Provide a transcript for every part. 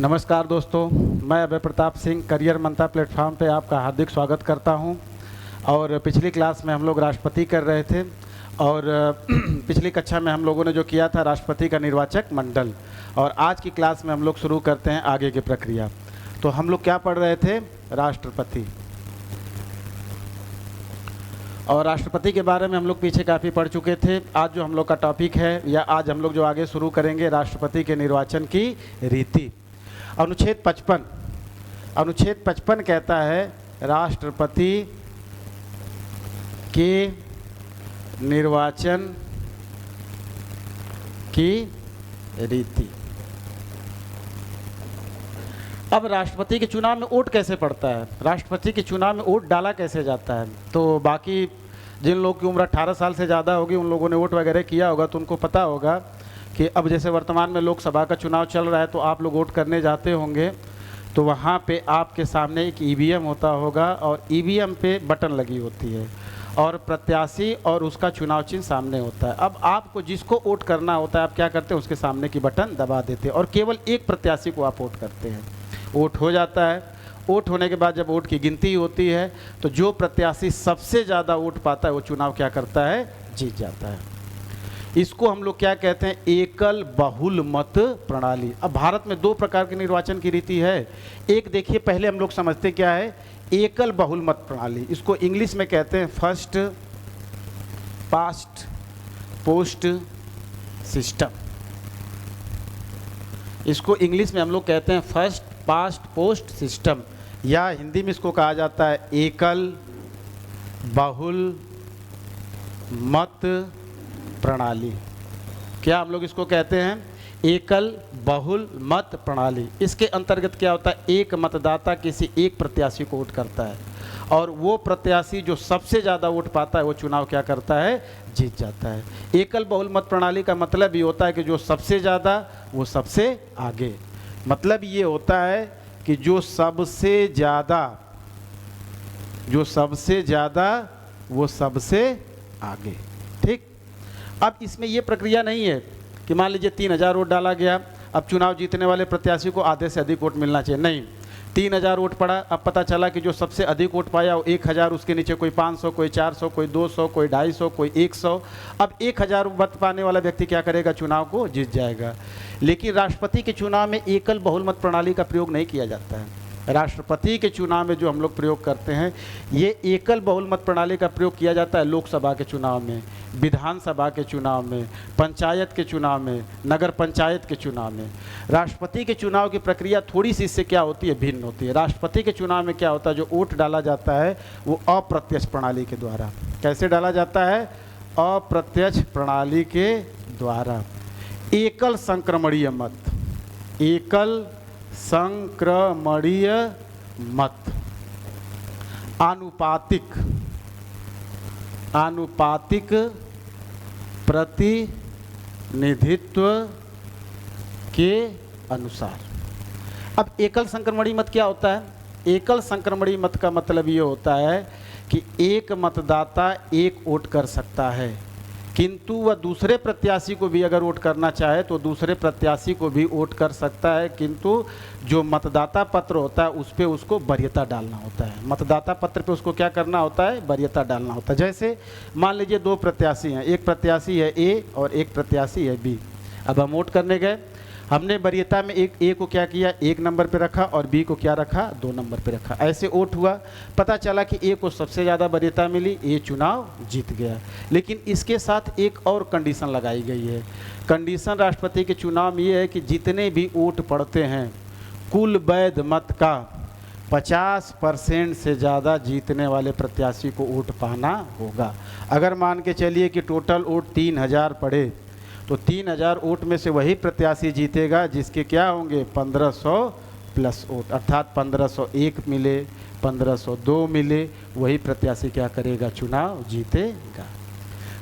नमस्कार दोस्तों, मैं अभय प्रताप सिंह करियर मंत्रा प्लेटफॉर्म पे आपका हार्दिक स्वागत करता हूं। और पिछली क्लास में हम लोग राष्ट्रपति कर रहे थे और पिछली कक्षा में हम लोगों ने जो किया था राष्ट्रपति का निर्वाचक मंडल। और आज की क्लास में हम लोग शुरू करते हैं आगे की प्रक्रिया। तो हम लोग क्या पढ़ रहे थे? राष्ट्रपति। और राष्ट्रपति के बारे में हम लोग पीछे काफ़ी पढ़ चुके थे। आज जो हम लोग का टॉपिक है या आज हम लोग जो आगे शुरू करेंगे, राष्ट्रपति के निर्वाचन की रीति। अनुच्छेद 55 कहता है राष्ट्रपति के निर्वाचन की रीति। अब राष्ट्रपति के चुनाव में वोट कैसे पड़ता है, राष्ट्रपति के चुनाव में वोट डाला कैसे जाता है? तो बाकी जिन लोगों की उम्र 18 साल से ज़्यादा होगी उन लोगों ने वोट वगैरह किया होगा, तो उनको पता होगा कि अब जैसे वर्तमान में लोकसभा का चुनाव चल रहा है तो आप लोग वोट करने जाते होंगे, तो वहाँ पे आपके सामने एक ईवीएम होता होगा और ईवीएम पे बटन लगी होती है और प्रत्याशी और उसका चुनाव चिन्ह सामने होता है। अब आपको जिसको वोट करना होता है आप क्या करते हैं? उसके सामने की बटन दबा देते हैं और केवल एक प्रत्याशी को आप वोट करते हैं। वोट हो जाता है। वोट होने के बाद जब वोट की गिनती होती है तो जो प्रत्याशी सबसे ज़्यादा वोट पाता है वो चुनाव क्या करता है? जीत जाता है। इसको हम लोग क्या कहते हैं? एकल बहुल मत प्रणाली। अब भारत में दो प्रकार की निर्वाचन की रीति है। एक देखिए, पहले हम लोग समझते क्या है? एकल बहुल मत प्रणाली। इसको इंग्लिश में कहते हैं फर्स्ट पास्ट पोस्ट सिस्टम। इसको इंग्लिश में हम लोग कहते हैं फर्स्ट पास्ट पोस्ट सिस्टम, या हिंदी में इसको कहा जाता है एकल बहुल मत प्रणाली। क्या हम लोग इसको कहते हैं? एकल बहुल मत प्रणाली। इसके अंतर्गत क्या होता है? एक मतदाता किसी एक प्रत्याशी को वोट करता है और वो प्रत्याशी जो सबसे ज़्यादा वोट पाता है वो चुनाव क्या करता है? जीत जाता है। एकल बहुल मत प्रणाली का मतलब ये होता है कि जो सबसे ज़्यादा वो सबसे आगे। मतलब ये होता है कि जो सबसे ज़्यादा वो सबसे आगे। ठीक। अब इसमें ये प्रक्रिया नहीं है कि मान लीजिए 3000 वोट डाला गया, अब चुनाव जीतने वाले प्रत्याशी को आधे से अधिक वोट मिलना चाहिए। नहीं, 3000 वोट पड़ा, अब पता चला कि जो सबसे अधिक वोट पाया वो 1000, उसके नीचे कोई 500, कोई 400, कोई 200, कोई 250, कोई 100। अब 1000 वोट पाने वाला व्यक्ति क्या करेगा? चुनाव को जीत जाएगा। लेकिन राष्ट्रपति के चुनाव में एकल बहुल मत प्रणाली का प्रयोग नहीं किया जाता है। राष्ट्रपति के चुनाव में जो हम लोग प्रयोग करते हैं ये एकल बहुल मत प्रणाली का प्रयोग किया जाता है लोकसभा के चुनाव में, विधानसभा के चुनाव में, पंचायत के चुनाव में, नगर पंचायत के चुनाव में। राष्ट्रपति के चुनाव की प्रक्रिया थोड़ी सी इससे क्या होती है? भिन्न होती है। राष्ट्रपति के चुनाव में क्या होता है? जो वोट डाला जाता है वो अप्रत्यक्ष प्रणाली के द्वारा। कैसे डाला जाता है? अप्रत्यक्ष प्रणाली के द्वारा। एकल संक्रमणीय मत, एकल संक्रमणीय मत, आनुपातिक प्रतिनिधित्व के अनुसार। अब एकल संक्रमणीय मत क्या होता है? एकल संक्रमणीय मत का मतलब ये होता है कि एक मतदाता एक वोट कर सकता है, किंतु वह दूसरे प्रत्याशी को भी अगर वोट करना चाहे तो दूसरे प्रत्याशी को भी वोट कर सकता है, किंतु जो मतदाता पत्र होता है उस पर उसको वरीयता डालना होता है। मतदाता पत्र पे उसको क्या करना होता है? वरीयता डालना होता है। जैसे मान लीजिए दो प्रत्याशी हैं, एक प्रत्याशी है ए और एक प्रत्याशी है बी। अब हम वोट करने गए, हमने वरीयता में एक ए को क्या किया? 1 नंबर पे रखा और बी को क्या रखा? 2 नंबर पे रखा। ऐसे वोट हुआ, पता चला कि ए को सबसे ज़्यादा वरीयता मिली, ए चुनाव जीत गया। लेकिन इसके साथ एक और कंडीशन लगाई गई है। कंडीशन राष्ट्रपति के चुनाव में ये है कि जितने भी वोट पड़ते हैं कुल वैध मत का 50% से ज़्यादा जीतने वाले प्रत्याशी को वोट पाना होगा। अगर मान के चलिए कि टोटल वोट 3000 पड़े तो 3000 वोट में से वही प्रत्याशी जीतेगा जिसके क्या होंगे? 1500 प्लस वोट, अर्थात 1501 मिले, 1502 मिले, वही प्रत्याशी क्या करेगा? चुनाव जीतेगा।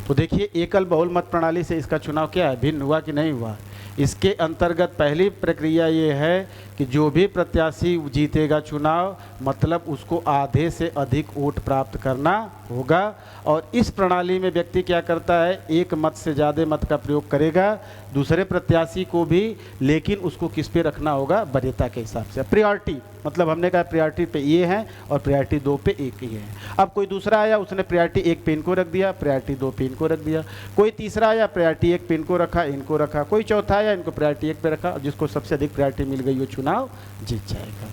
तो देखिए एकल बहुल मत प्रणाली से इसका चुनाव क्या है? भिन्न हुआ कि नहीं हुआ? इसके अंतर्गत पहली प्रक्रिया ये है कि जो भी प्रत्याशी जीतेगा चुनाव, मतलब उसको आधे से अधिक वोट प्राप्त करना होगा। और इस प्रणाली में व्यक्ति क्या करता है? एक मत से ज़्यादा मत का प्रयोग करेगा दूसरे प्रत्याशी को भी, लेकिन उसको किस पे रखना होगा, वरीयता के हिसाब से। प्रायोरिटी मतलब हमने कहा प्रायोरिटी पे ये है और प्रायोरिटी 2 पे एक ही है। अब कोई दूसरा आया, उसने प्रायोरिटी 1 पे इनको रख दिया, प्रायोरिटी 2 पे इनको रख दिया। कोई तीसरा आया, प्रायोरिटी 1 पे इनको रखा, इनको रखा। कोई चौथा आया, इनको प्रायोरिटी 1 पे रखा। जिसको सबसे अधिक प्रायोरिटी मिल गई वो चुनाव जीत जाएगा।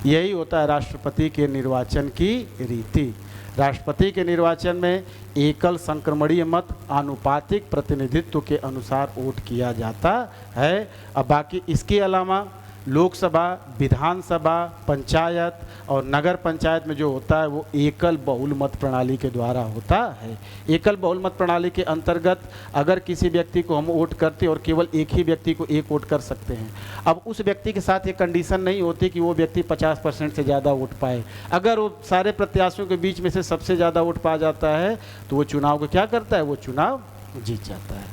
यही होता है राष्ट्रपति के निर्वाचन की रीति। राष्ट्रपति के निर्वाचन में एकल संक्रमणीय मत आनुपातिक प्रतिनिधित्व के अनुसार वोट किया जाता है। अब बाकी इसके अलावा लोकसभा, विधानसभा, पंचायत और नगर पंचायत में जो होता है वो एकल बहुल मत प्रणाली के द्वारा होता है। एकल बहुल मत प्रणाली के अंतर्गत अगर किसी व्यक्ति को हम वोट करते और केवल एक ही व्यक्ति को एक वोट कर सकते हैं। अब उस व्यक्ति के साथ ये कंडीशन नहीं होती कि वो व्यक्ति 50% से ज़्यादा वोट पाए। अगर वो सारे प्रत्याशियों के बीच में से सबसे ज़्यादा वोट पा जाता है तो वो चुनाव को क्या करता है, वो चुनाव जीत जाता है।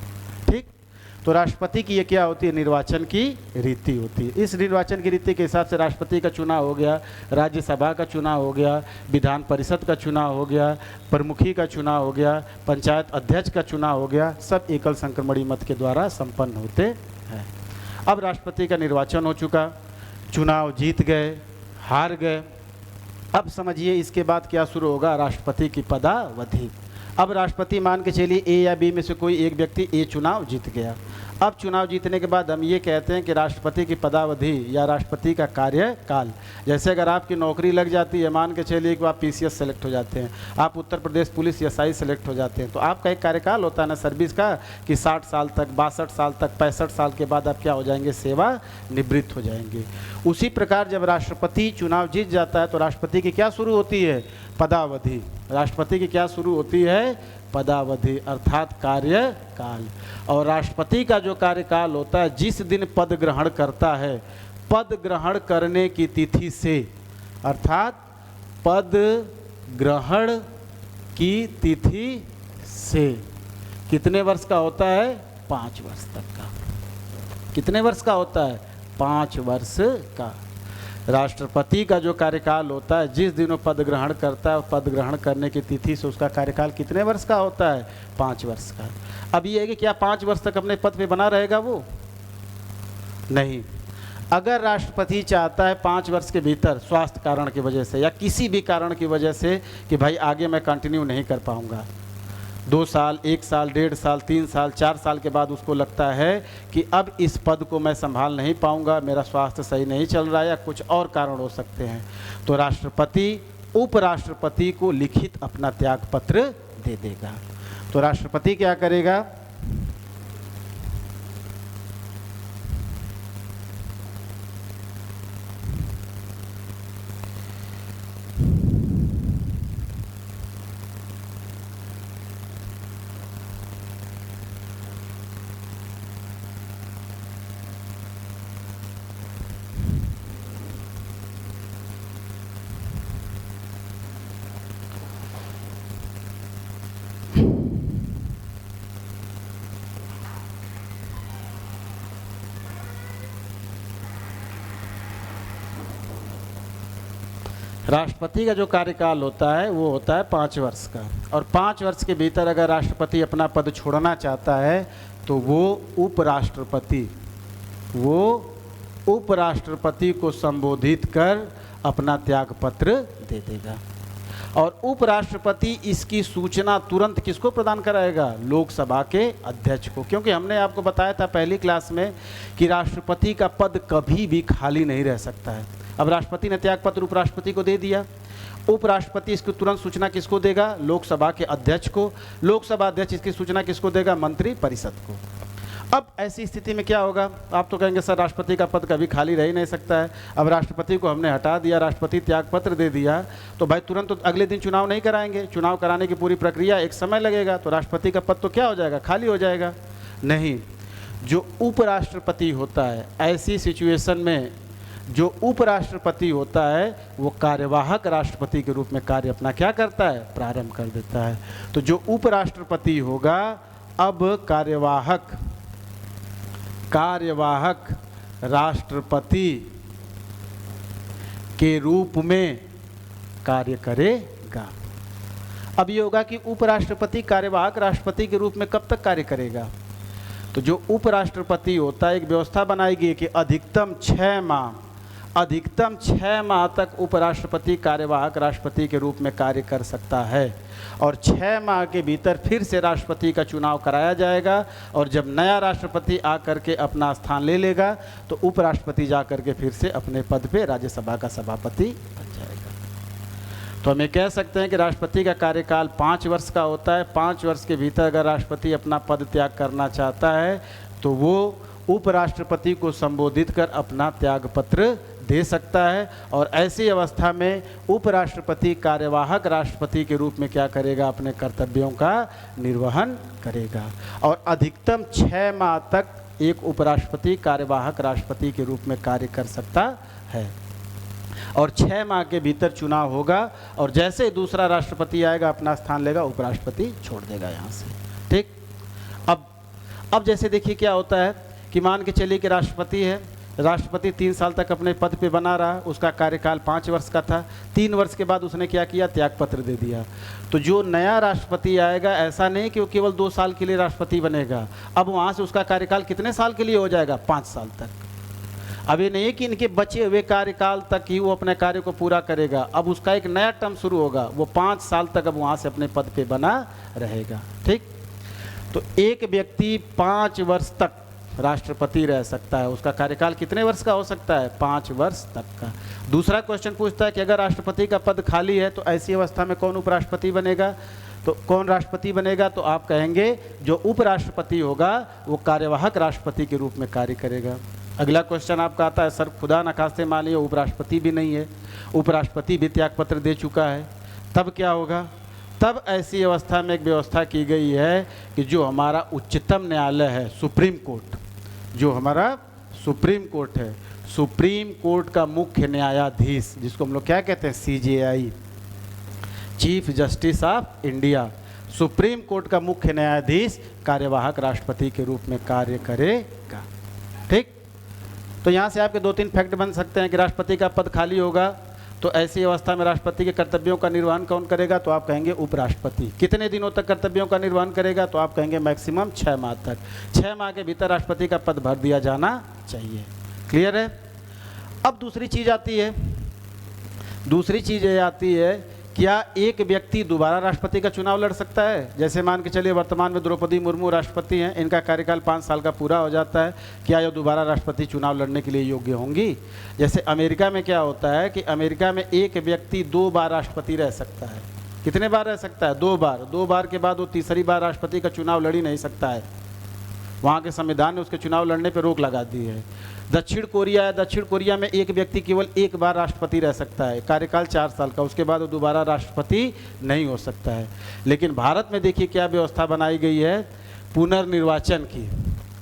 ठीक, तो राष्ट्रपति की ये क्या होती है, निर्वाचन की रीति होती है। इस निर्वाचन की रीति के हिसाब से राष्ट्रपति का चुनाव हो गया, राज्यसभा का चुनाव हो गया, विधान परिषद का चुनाव हो गया, प्रमुखी का चुनाव हो गया, पंचायत अध्यक्ष का चुनाव हो गया, सब एकल संक्रमणीय मत के द्वारा संपन्न होते हैं। अब राष्ट्रपति का निर्वाचन हो चुका, चुनाव जीत गए, हार गए। अब समझिए इसके बाद क्या शुरू होगा, राष्ट्रपति की पदावधि। अब राष्ट्रपति मान के चलिए ए या बी में से कोई एक व्यक्ति ए चुनाव जीत गया। अब चुनाव जीतने के बाद हम ये कहते हैं कि राष्ट्रपति की पदावधि या राष्ट्रपति का कार्यकाल, जैसे अगर आपकी नौकरी लग जाती है, मान के चलिए कि आप पीसीएस सेलेक्ट हो जाते हैं, आप Uttar Pradesh police SI select हो जाते हैं, तो आपका एक कार्यकाल होता है ना सर्विस का कि 60 साल तक, 62 साल तक, 65 साल के बाद आप क्या हो जाएंगे, सेवा निवृत्त हो जाएंगे। उसी प्रकार जब राष्ट्रपति चुनाव जीत जाता है तो राष्ट्रपति की क्या शुरू होती है, पदावधि। राष्ट्रपति की क्या शुरू होती है, पदावधि अर्थात कार्यकाल। और राष्ट्रपति का जो कार्यकाल होता है, जिस दिन पद ग्रहण करता है, पद ग्रहण करने की तिथि से, अर्थात पद ग्रहण की तिथि से कितने वर्ष का होता है, 5 वर्ष तक का। कितने वर्ष का होता है, 5 वर्ष का। राष्ट्रपति का जो कार्यकाल होता है, जिस दिन वो पद ग्रहण करता है, पद ग्रहण करने की तिथि से उसका कार्यकाल कितने वर्ष का होता है, 5 वर्ष का। अब ये है कि क्या 5 वर्ष तक अपने पद पे बना रहेगा वो, नहीं। अगर राष्ट्रपति चाहता है 5 वर्ष के भीतर स्वास्थ्य कारण की वजह से या किसी भी कारण की वजह से कि भाई आगे मैं कंटिन्यू नहीं कर पाऊंगा, 2 साल, 1 साल, 1.5 साल, 3 साल, 4 साल के बाद उसको लगता है कि अब इस पद को मैं संभाल नहीं पाऊंगा, मेरा स्वास्थ्य सही नहीं चल रहा है या कुछ और कारण हो सकते हैं, तो राष्ट्रपति उपराष्ट्रपति को लिखित अपना त्याग पत्र दे देगा। तो राष्ट्रपति क्या करेगा, राष्ट्रपति का जो कार्यकाल होता है वो होता है 5 वर्ष का। और 5 वर्ष के भीतर अगर राष्ट्रपति अपना पद छोड़ना चाहता है तो वो उपराष्ट्रपति को संबोधित कर अपना त्यागपत्र दे देगा। और उपराष्ट्रपति इसकी सूचना तुरंत किसको प्रदान कराएगा, लोकसभा के अध्यक्ष को। क्योंकि हमने आपको बताया था पहली क्लास में कि राष्ट्रपति का पद कभी भी खाली नहीं रह सकता है। अब राष्ट्रपति ने त्यागपत्र उपराष्ट्रपति को दे दिया, उपराष्ट्रपति इसकी तुरंत सूचना किसको देगा, लोकसभा के अध्यक्ष को। लोकसभा अध्यक्ष इसकी सूचना किसको देगा, मंत्री परिषद को। अब ऐसी स्थिति में क्या होगा, आप तो कहेंगे सर राष्ट्रपति का पद कभी खाली रह ही नहीं सकता है। अब राष्ट्रपति को हमने हटा दिया, राष्ट्रपति त्यागपत्र दे दिया, तो भाई तुरंत तो अगले दिन चुनाव नहीं कराएंगे, चुनाव कराने की पूरी प्रक्रिया एक समय लगेगा, तो राष्ट्रपति का पद तो क्या हो जाएगा, खाली हो जाएगा। नहीं, जो उपराष्ट्रपति होता है ऐसी सिचुएशन में जो उपराष्ट्रपति होता है वो कार्यवाहक राष्ट्रपति के रूप में कार्य अपना क्या करता है, प्रारंभ कर देता है। तो जो उपराष्ट्रपति होगा अब कार्यवाहक राष्ट्रपति के रूप में कार्य करेगा। अब ये होगा कि उपराष्ट्रपति कार्यवाहक राष्ट्रपति के रूप में कब तक कार्य करेगा, तो जो उपराष्ट्रपति होता है, एक व्यवस्था बनाई गई है कि अधिकतम 6 माह तक उपराष्ट्रपति कार्यवाहक राष्ट्रपति के रूप में कार्य कर सकता है, और 6 माह के भीतर फिर से राष्ट्रपति का चुनाव कराया जाएगा, और जब नया राष्ट्रपति आकर के अपना स्थान ले लेगा तो उपराष्ट्रपति जा कर के फिर से अपने पद पे राज्यसभा का सभापति बन जाएगा। तो हम ये कह सकते हैं कि राष्ट्रपति का कार्यकाल 5 वर्ष का होता है। 5 वर्ष के भीतर अगर राष्ट्रपति अपना पद त्याग करना चाहता है तो वो उपराष्ट्रपति को संबोधित कर अपना त्याग पत्र दे सकता है, और ऐसी अवस्था में उपराष्ट्रपति कार्यवाहक राष्ट्रपति के रूप में क्या करेगा, अपने कर्तव्यों का निर्वहन करेगा। और अधिकतम 6 माह तक एक उपराष्ट्रपति कार्यवाहक राष्ट्रपति के रूप में कार्य कर सकता है, और 6 माह के भीतर चुनाव होगा, और जैसे दूसरा राष्ट्रपति आएगा अपना स्थान लेगा, उपराष्ट्रपति छोड़ देगा यहाँ से। ठीक। अब जैसे देखिए क्या होता है कि मान के चलिए कि राष्ट्रपति है, राष्ट्रपति 3 साल तक अपने पद पे बना रहा, उसका कार्यकाल 5 वर्ष का था। 3 वर्ष के बाद उसने क्या किया, त्यागपत्र दे दिया। तो जो नया राष्ट्रपति आएगा, ऐसा नहीं कि वो केवल 2 साल के लिए राष्ट्रपति बनेगा, अब वहाँ से उसका कार्यकाल कितने साल के लिए हो जाएगा, 5 साल तक। अब ये नहीं कि इनके बचे हुए कार्यकाल तक ही वो अपने कार्य को पूरा करेगा, अब उसका एक नया टर्म शुरू होगा, वो 5 साल तक अब वहाँ से अपने पद पे बना रहेगा। ठीक। तो एक व्यक्ति 5 वर्ष तक राष्ट्रपति रह सकता है, उसका कार्यकाल कितने वर्ष का हो सकता है, 5 वर्ष तक का। दूसरा क्वेश्चन पूछता है कि अगर राष्ट्रपति का पद खाली है तो ऐसी अवस्था में कौन उपराष्ट्रपति बनेगा, तो कौन राष्ट्रपति बनेगा, तो आप कहेंगे जो उपराष्ट्रपति होगा वो कार्यवाहक राष्ट्रपति के रूप में कार्य करेगा। अगला क्वेश्चन आपका आता है, सर खुदा न खास्ते मान लीजिए उपराष्ट्रपति भी नहीं है, उपराष्ट्रपति भी त्यागपत्र दे चुका है, तब क्या होगा। तब ऐसी अवस्था में एक व्यवस्था की गई है कि जो हमारा उच्चतम न्यायालय है, सुप्रीम कोर्ट, जो हमारा सुप्रीम कोर्ट है, सुप्रीम कोर्ट का मुख्य न्यायाधीश, जिसको हम लोग क्या कहते हैं, CJI, chief justice of India, supreme court का मुख्य न्यायाधीश कार्यवाहक राष्ट्रपति के रूप में कार्य करेगा। ठीक। तो यहाँ से आपके 2-3 फैक्ट बन सकते हैं कि राष्ट्रपति का पद खाली होगा तो ऐसी अवस्था में राष्ट्रपति के कर्तव्यों का निर्वहन कौन करेगा, तो आप कहेंगे उपराष्ट्रपति। कितने दिनों तक कर्तव्यों का निर्वहन करेगा, तो आप कहेंगे मैक्सिमम 6 माह तक। 6 माह के भीतर राष्ट्रपति का पद भर दिया जाना चाहिए। क्लियर है। अब दूसरी चीज़ आती है, दूसरी चीज़ ये आती है, क्या एक व्यक्ति दोबारा राष्ट्रपति का चुनाव लड़ सकता है। जैसे मान के चलिए वर्तमान में द्रौपदी मुर्मू राष्ट्रपति हैं, इनका कार्यकाल 5 साल का पूरा हो जाता है, क्या ये दोबारा राष्ट्रपति चुनाव लड़ने के लिए योग्य होंगी। जैसे अमेरिका में क्या होता है कि अमेरिका में एक व्यक्ति 2 बार राष्ट्रपति रह सकता है। कितने बार रह सकता है, 2 बार। 2 बार के बाद वो तीसरी बार राष्ट्रपति का चुनाव लड़ ही नहीं सकता है, वहाँ के संविधान ने उसके चुनाव लड़ने पर रोक लगा दी है। दक्षिण कोरिया है, दक्षिण कोरिया में एक व्यक्ति केवल 1 बार राष्ट्रपति रह सकता है, कार्यकाल 4 साल का, उसके बाद वो दोबारा राष्ट्रपति नहीं हो सकता है। लेकिन भारत में देखिए क्या व्यवस्था बनाई गई है, पुनर्निर्वाचन की।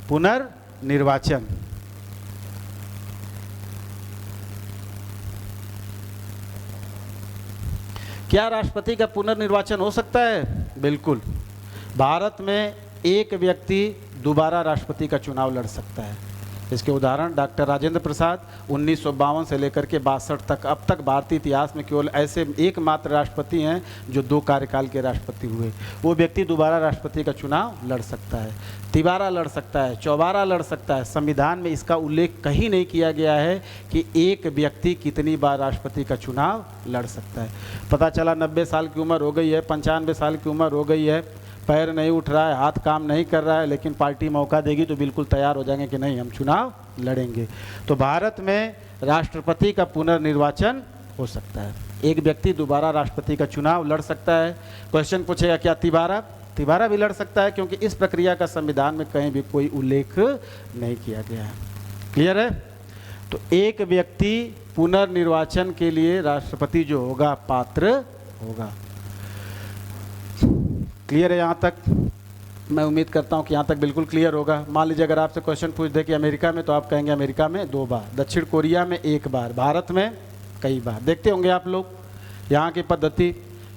पुनर्निर्वाचन, क्या राष्ट्रपति का पुनर्निर्वाचन हो सकता है, बिल्कुल। भारत में एक व्यक्ति दोबारा राष्ट्रपति का चुनाव लड़ सकता है। इसके उदाहरण डॉक्टर राजेंद्र प्रसाद 1952 से लेकर के 62 तक, अब तक भारतीय इतिहास में केवल ऐसे एकमात्र राष्ट्रपति हैं जो 2 कार्यकाल के राष्ट्रपति हुए। वो व्यक्ति दोबारा राष्ट्रपति का चुनाव लड़ सकता है, तिबारा लड़ सकता है, चौबारा लड़ सकता है। संविधान में इसका उल्लेख कहीं नहीं किया गया है कि एक व्यक्ति कितनी बार राष्ट्रपति का चुनाव लड़ सकता है। पता चला 90 साल की उम्र हो गई है, 95 साल की उम्र हो गई है, पैर नहीं उठ रहा है, हाथ काम नहीं कर रहा है, लेकिन पार्टी मौका देगी तो बिल्कुल तैयार हो जाएंगे कि नहीं हम चुनाव लड़ेंगे। तो भारत में राष्ट्रपति का पुनर्निर्वाचन हो सकता है, एक व्यक्ति दोबारा राष्ट्रपति का चुनाव लड़ सकता है। क्वेश्चन पूछेगा क्या तिबारा, तिबारा भी लड़ सकता है, क्योंकि इस प्रक्रिया का संविधान में कहीं भी कोई उल्लेख नहीं किया गया है। क्लियर है। तो एक व्यक्ति पुनर्निर्वाचन के लिए राष्ट्रपति जो होगा पात्र होगा। क्लियर है यहाँ तक, मैं उम्मीद करता हूँ कि यहाँ तक बिल्कुल क्लियर होगा। मान लीजिए अगर आपसे क्वेश्चन पूछ दे कि अमेरिका में, तो आप कहेंगे अमेरिका में 2 बार, दक्षिण कोरिया में 1 बार, भारत में कई बार। देखते होंगे आप लोग यहाँ की पद्धति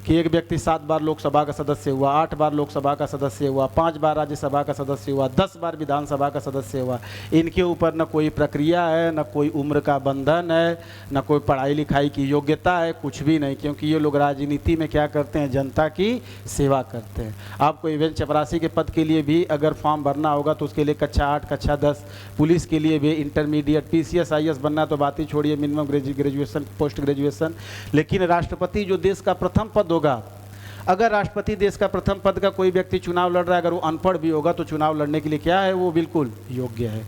कि एक व्यक्ति 7 बार लोकसभा का सदस्य हुआ, 8 बार लोकसभा का सदस्य हुआ, 5 बार राज्यसभा का सदस्य हुआ, 10 बार विधानसभा का सदस्य हुआ, इनके ऊपर न कोई प्रक्रिया है, न कोई उम्र का बंधन है, न कोई पढ़ाई लिखाई की योग्यता है, कुछ भी नहीं, क्योंकि ये लोग राजनीति में क्या करते हैं, जनता की सेवा करते हैं। आपको इवेंट चपरासी के पद के लिए भी अगर फॉर्म भरना होगा तो उसके लिए कक्षा 8, कक्षा 10, पुलिस के लिए भी इंटरमीडिएट, PCS IAS बनना तो बात ही छोड़िए, मिनिमम ग्रेजुएशन, पोस्ट ग्रेजुएशन। लेकिन राष्ट्रपति जो देश का प्रथम पद होगा, अगर राष्ट्रपति देश का प्रथम पद का कोई व्यक्ति चुनाव लड़ रहा है, अगर वो अनपढ़ भी होगा तो चुनाव लड़ने के लिए क्या है, वो बिल्कुल योग्य है।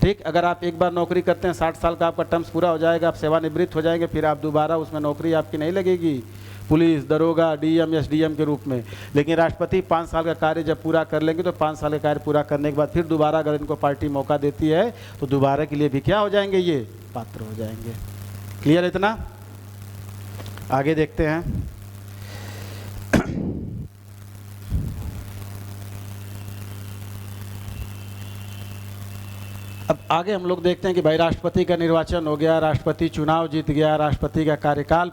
ठीक, अगर आप एक बार नौकरी करते हैं, 60 साल का आपका टर्म्स पूरा हो जाएगा, आप सेवानिवृत्त हो जाएंगे, फिर आप दोबारा उसमें नौकरी आपकी नहीं लगेगी, पुलिस, दरोगा, DM, SDM के रूप में। लेकिन राष्ट्रपति 5 साल का कार्य जब पूरा कर लेंगे तो 5 साल का कार्य पूरा करने के बाद फिर दोबारा अगर इनको पार्टी मौका देती है तो दोबारा के लिए भी क्या हो जाएंगे, ये पात्र हो जाएंगे। क्लियर है इतना? आगे देखते हैं। अब आगे हम लोग देखते हैं कि भाई राष्ट्रपति का निर्वाचन हो गया, राष्ट्रपति चुनाव जीत गया, राष्ट्रपति का कार्यकाल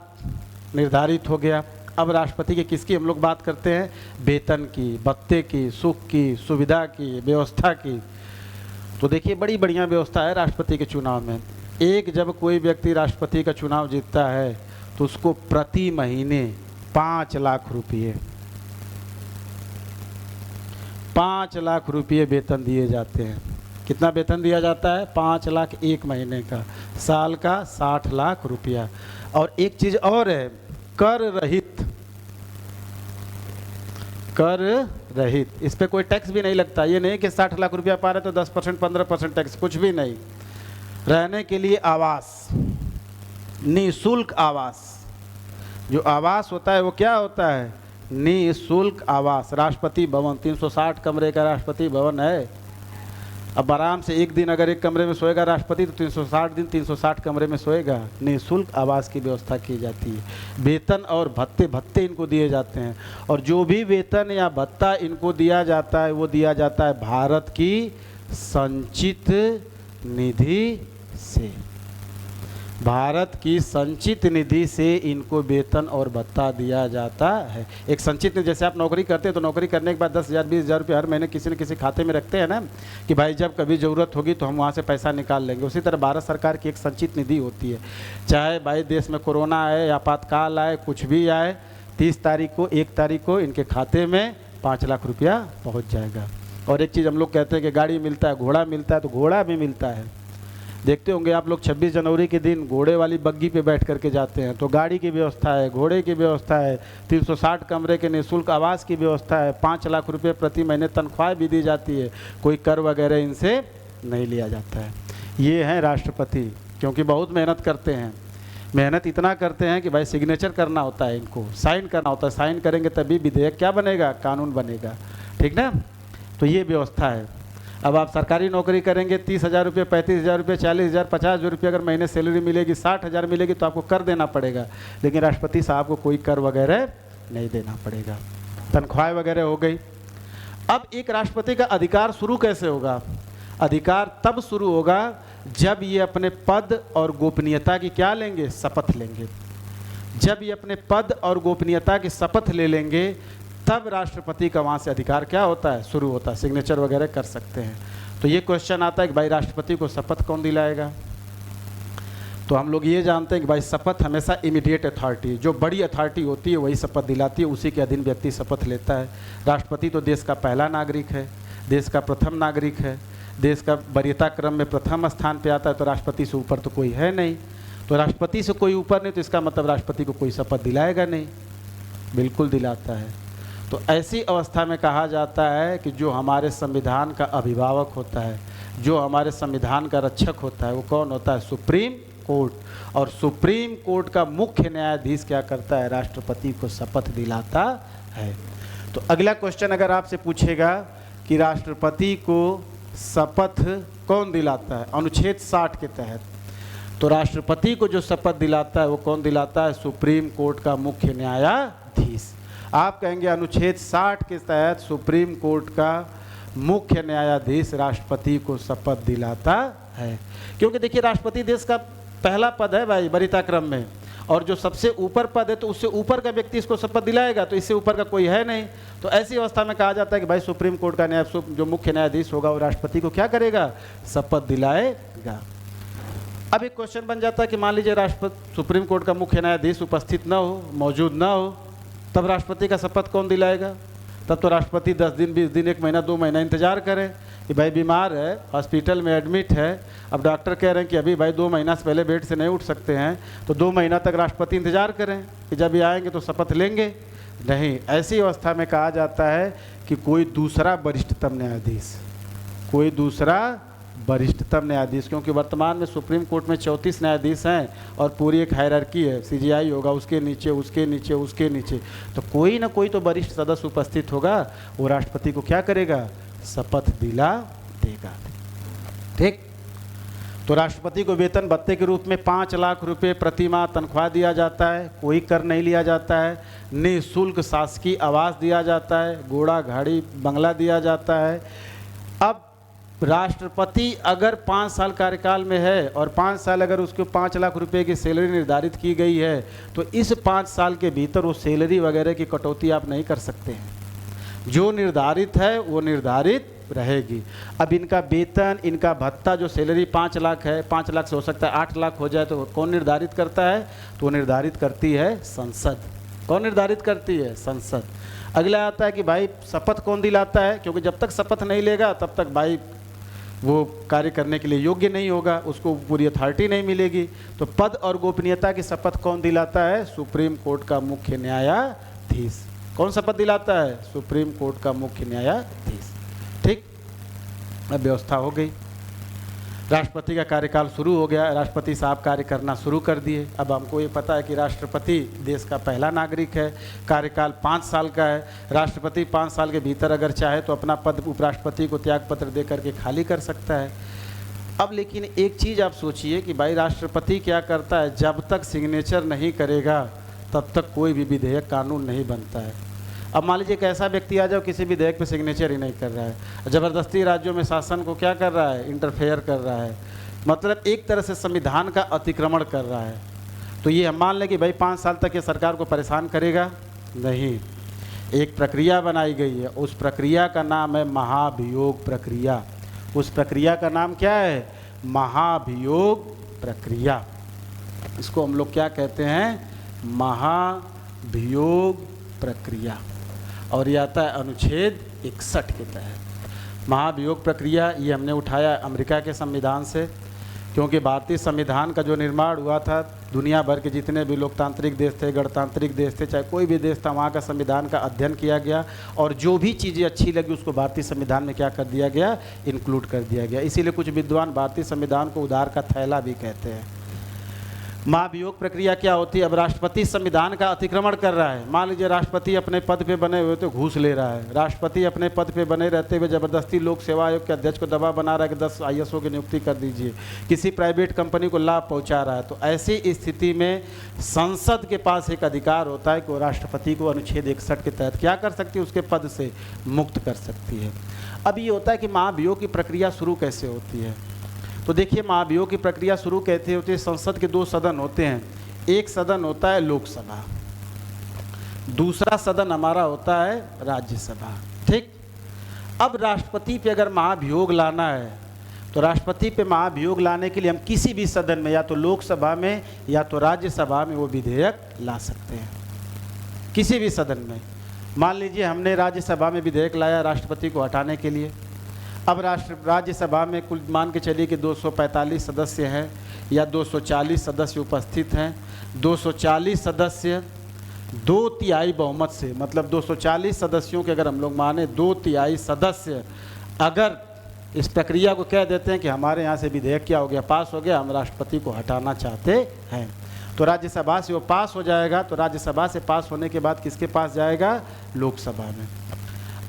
निर्धारित हो गया। अब राष्ट्रपति के किसकी हम लोग बात करते हैं, वेतन की, भत्ते की, सुख की, सुविधा की, व्यवस्था की। तो देखिए बड़ी बढ़िया व्यवस्था है राष्ट्रपति के चुनाव में। एक जब कोई व्यक्ति राष्ट्रपति का चुनाव जीतता है तो उसको प्रति महीने 5 लाख रुपये 5 लाख रुपये वेतन दिए जाते हैं। कितना वेतन दिया जाता है, 5 लाख एक महीने का, साल का 60 लाख रुपया। और एक चीज और है, कर रहित, कर रहित, इस पे कोई टैक्स भी नहीं लगता। ये नहीं कि 60 लाख रुपया पा रहे तो 10% 15% टैक्स, कुछ भी नहीं। रहने के लिए आवास, निःशुल्क आवास। जो आवास होता है वो क्या होता है, निःशुल्क आवास। राष्ट्रपति भवन 360 कमरे का राष्ट्रपति भवन है। अब आराम से एक दिन अगर एक कमरे में सोएगा राष्ट्रपति तो 360 दिन 360 कमरे में सोएगा। निःशुल्क आवास की व्यवस्था की जाती है। वेतन और भत्ते इनको दिए जाते हैं, और जो भी वेतन या भत्ता इनको दिया जाता है वो दिया जाता है भारत की संचित निधि से। भारत की संचित निधि से इनको वेतन और भत्ता दिया जाता है। एक संचित निधि, जैसे आप नौकरी करते हैं तो नौकरी करने के बाद 10,000 20,000 रुपये हर महीने किसी न किसी खाते में रखते हैं ना, कि भाई जब कभी ज़रूरत होगी तो हम वहाँ से पैसा निकाल लेंगे। उसी तरह भारत सरकार की एक संचित निधि होती है। चाहे भाई देश में कोरोना आए, आपातकाल आए, कुछ भी आए, 30 तारीख को 1 तारीख को इनके खाते में 5 लाख रुपया पहुँच जाएगा। और एक चीज़ हम लोग कहते हैं कि गाड़ी मिलता है, घोड़ा मिलता है, तो घोड़ा भी मिलता है। देखते होंगे आप लोग 26 जनवरी के दिन घोड़े वाली बग्गी पे बैठ करके जाते हैं, तो गाड़ी की व्यवस्था है, घोड़े की व्यवस्था है, 360 कमरे के निःशुल्क आवास की व्यवस्था है, 5 लाख रुपए प्रति महीने तनख्वाह भी दी जाती है, कोई कर वगैरह इनसे नहीं लिया जाता है। ये हैं राष्ट्रपति, क्योंकि बहुत मेहनत करते हैं। मेहनत इतना करते हैं कि भाई सिग्नेचर करना होता है, इनको साइन करना होता है, साइन करेंगे तभी विधेयक क्या बनेगा, कानून बनेगा। ठीक ना? तो ये व्यवस्था है। अब आप सरकारी नौकरी करेंगे, 30,000 रुपये, 35,000 रुपये, 40,000, 50,000 रुपये अगर महीने सैलरी मिलेगी, 60,000 मिलेगी तो आपको कर देना पड़ेगा। लेकिन राष्ट्रपति साहब को कोई कर वगैरह नहीं देना पड़ेगा, तनख्वाह वगैरह हो गई। अब एक राष्ट्रपति का अधिकार शुरू कैसे होगा? अधिकार तब शुरू होगा जब ये अपने पद और गोपनीयता की क्या लेंगे, शपथ लेंगे। जब ये अपने पद और गोपनीयता की शपथ ले लेंगे तब राष्ट्रपति का वहाँ से अधिकार क्या होता है, शुरू होता है, सिग्नेचर वगैरह कर सकते हैं। तो ये क्वेश्चन आता है कि भाई राष्ट्रपति को शपथ कौन दिलाएगा? तो हम लोग ये जानते हैं कि भाई शपथ हमेशा इमीडिएट अथॉरिटी, जो बड़ी अथॉरिटी होती है वही शपथ दिलाती है, उसी के अधीन व्यक्ति शपथ लेता है। राष्ट्रपति तो देश का पहला नागरिक है, देश का प्रथम नागरिक है, देश का वरीयता क्रम में प्रथम स्थान पे आता है, तो राष्ट्रपति से ऊपर तो कोई है नहीं। तो राष्ट्रपति से कोई ऊपर नहीं, तो इसका मतलब राष्ट्रपति को कोई शपथ दिलाएगा नहीं, बिल्कुल दिलाता है। तो ऐसी अवस्था में कहा जाता है कि जो हमारे संविधान का अभिभावक होता है, जो हमारे संविधान का रक्षक होता है, वो कौन होता है, सुप्रीम कोर्ट। और सुप्रीम कोर्ट का मुख्य न्यायाधीश क्या करता है, राष्ट्रपति को शपथ दिलाता है। तो अगला क्वेश्चन अगर आपसे पूछेगा कि राष्ट्रपति को शपथ कौन दिलाता है अनुच्छेद 60 के तहत, तो राष्ट्रपति को जो शपथ दिलाता है वो कौन दिलाता है, सुप्रीम कोर्ट का मुख्य न्यायाधीश। आप कहेंगे अनुच्छेद 60 के तहत सुप्रीम कोर्ट का मुख्य न्यायाधीश राष्ट्रपति को शपथ दिलाता है, क्योंकि देखिए राष्ट्रपति देश का पहला पद है भाई वरीयता क्रम में, और जो सबसे ऊपर पद है तो उससे ऊपर का व्यक्ति इसको शपथ दिलाएगा, तो इससे ऊपर का कोई है नहीं। तो ऐसी अवस्था में कहा जाता है कि भाई सुप्रीम कोर्ट का जो मुख्य न्यायाधीश होगा वो राष्ट्रपति को क्या करेगा, शपथ दिलाएगा। अब एक क्वेश्चन बन जाता है कि मान लीजिए राष्ट्रपति सुप्रीम कोर्ट का मुख्य न्यायाधीश उपस्थित न हो, मौजूद ना हो, तब राष्ट्रपति का शपथ कौन दिलाएगा? तब तो राष्ट्रपति 10 दिन 20 दिन 1 महीना 2 महीना इंतजार करें कि भाई बीमार है, हॉस्पिटल में एडमिट है, अब डॉक्टर कह रहे हैं कि अभी भाई 2 महीना से पहले बेड से नहीं उठ सकते हैं, तो 2 महीना तक राष्ट्रपति इंतजार करें कि जब ये आएंगे तो शपथ लेंगे। नहीं, ऐसी अवस्था में कहा जाता है कि कोई दूसरा वरिष्ठतम न्यायाधीश, कोई दूसरा वरिष्ठतम न्यायाधीश, क्योंकि वर्तमान में सुप्रीम कोर्ट में 34 न्यायाधीश हैं और पूरी एक हायरार्की है, सीजीआई होगा, उसके नीचे उसके नीचे उसके नीचे, तो कोई ना कोई तो वरिष्ठ सदस्य उपस्थित होगा, वो राष्ट्रपति को क्या करेगा, शपथ दिला देगा। ठीक, तो राष्ट्रपति को वेतन भत्ते के रूप में 5 लाख रुपए प्रति माह तनख्वाह दिया जाता है, कोई कर नहीं लिया जाता है, निःशुल्क शासकीय आवास दिया जाता है, घोड़ा गाड़ी बंगला दिया जाता है। अब राष्ट्रपति अगर 5 साल कार्यकाल में है और 5 साल अगर उसको 5 लाख रुपए की सैलरी निर्धारित की गई है, तो इस 5 साल के भीतर वो सैलरी वगैरह की कटौती आप नहीं कर सकते हैं, जो निर्धारित है वो निर्धारित रहेगी। अब इनका वेतन, इनका भत्ता, जो सैलरी 5 लाख है, 5 लाख से हो सकता है 8 लाख हो जाए, तो कौन निर्धारित करता है, तो निर्धारित करती है संसद। कौन निर्धारित करती है, संसद। अगला आता है कि भाई शपथ कौन दिलाता है, क्योंकि जब तक शपथ नहीं लेगा तब तक भाई वो कार्य करने के लिए योग्य नहीं होगा, उसको पूरी अथॉरिटी नहीं मिलेगी। तो पद और गोपनीयता की शपथ कौन दिलाता है, सुप्रीम कोर्ट का मुख्य न्यायाधीश। कौन शपथ दिलाता है, सुप्रीम कोर्ट का मुख्य न्यायाधीश। ठीक, अब व्यवस्था हो गई, राष्ट्रपति का कार्यकाल शुरू हो गया, राष्ट्रपति साहब कार्य करना शुरू कर दिए। अब हमको ये पता है कि राष्ट्रपति देश का पहला नागरिक है, कार्यकाल 5 साल का है। राष्ट्रपति 5 साल के भीतर अगर चाहे तो अपना पद उपराष्ट्रपति को त्याग पत्र दे करके खाली कर सकता है। अब लेकिन एक चीज़ आप सोचिए कि भाई राष्ट्रपति क्या करता है, जब तक सिग्नेचर नहीं करेगा तब तक कोई भी विधेयक कानून नहीं बनता है। अब मान लीजिए एक ऐसा व्यक्ति आ जाओ किसी विधेयक पे सिग्नेचर ही नहीं कर रहा है, ज़बरदस्ती राज्यों में शासन को क्या कर रहा है, इंटरफेयर कर रहा है, मतलब एक तरह से संविधान का अतिक्रमण कर रहा है, तो ये हम मान लें कि भाई 5 साल तक ये सरकार को परेशान करेगा नहीं। एक प्रक्रिया बनाई गई है, उस प्रक्रिया का नाम है महाभियोग प्रक्रिया। उस प्रक्रिया का नाम क्या है, महाभियोग प्रक्रिया। इसको हम लोग क्या कहते हैं, महाभियोग प्रक्रिया, और यह आता है अनुच्छेद 61 के तहत। महाभियोग प्रक्रिया ये हमने उठाया अमेरिका के संविधान से, क्योंकि भारतीय संविधान का जो निर्माण हुआ था, दुनिया भर के जितने भी लोकतांत्रिक देश थे, गणतांत्रिक देश थे, चाहे कोई भी देश था, वहाँ का संविधान का अध्ययन किया गया और जो भी चीज़ें अच्छी लगी उसको भारतीय संविधान में क्या कर दिया गया, इंक्लूड कर दिया गया। इसीलिए कुछ विद्वान भारतीय संविधान को उधार का थैला भी कहते हैं। महाभियोग प्रक्रिया क्या होती है, अब राष्ट्रपति संविधान का अतिक्रमण कर रहा है। मान लीजिए राष्ट्रपति अपने पद पे बने हुए तो घूस ले रहा है, राष्ट्रपति अपने पद पे बने रहते हुए ज़बरदस्ती लोक सेवा आयोग के अध्यक्ष को दबाव बना रहा है कि 10 ISO की नियुक्ति कर दीजिए, किसी प्राइवेट कंपनी को लाभ पहुंचा रहा है। तो ऐसी स्थिति में संसद के पास एक अधिकार होता है कि वो राष्ट्रपति को अनुच्छेद 61 के तहत क्या कर सकती है, उसके पद से मुक्त कर सकती है। अब ये होता है कि महाभियोग की प्रक्रिया शुरू कैसे होती है, तो देखिए महाभियोग की प्रक्रिया शुरू कैसे होती है। संसद के 2 सदन होते हैं, एक सदन होता है लोकसभा, दूसरा सदन हमारा होता है राज्यसभा। ठीक, अब राष्ट्रपति पे अगर महाभियोग लाना है तो राष्ट्रपति पे महाभियोग लाने के लिए हम किसी भी सदन में, या तो लोकसभा में या तो राज्यसभा में, वो विधेयक ला सकते हैं, किसी भी सदन में। मान लीजिए हमने राज्यसभा में विधेयक लाया राष्ट्रपति को हटाने के लिए। अब राज्यसभा में कुल मान के चलिए कि 245 सदस्य हैं या 240 सदस्य उपस्थित हैं। 240 सदस्य 2/3 बहुमत से, मतलब 240 सदस्यों के अगर हम लोग माने 2/3 सदस्य अगर इस प्रक्रिया को कह देते हैं कि हमारे यहाँ से विधेयक क्या हो गया, पास हो गया, हम राष्ट्रपति को हटाना चाहते हैं, तो राज्यसभा से वो पास हो जाएगा। तो राज्यसभा से पास होने के बाद किसके पास जाएगा, लोकसभा में।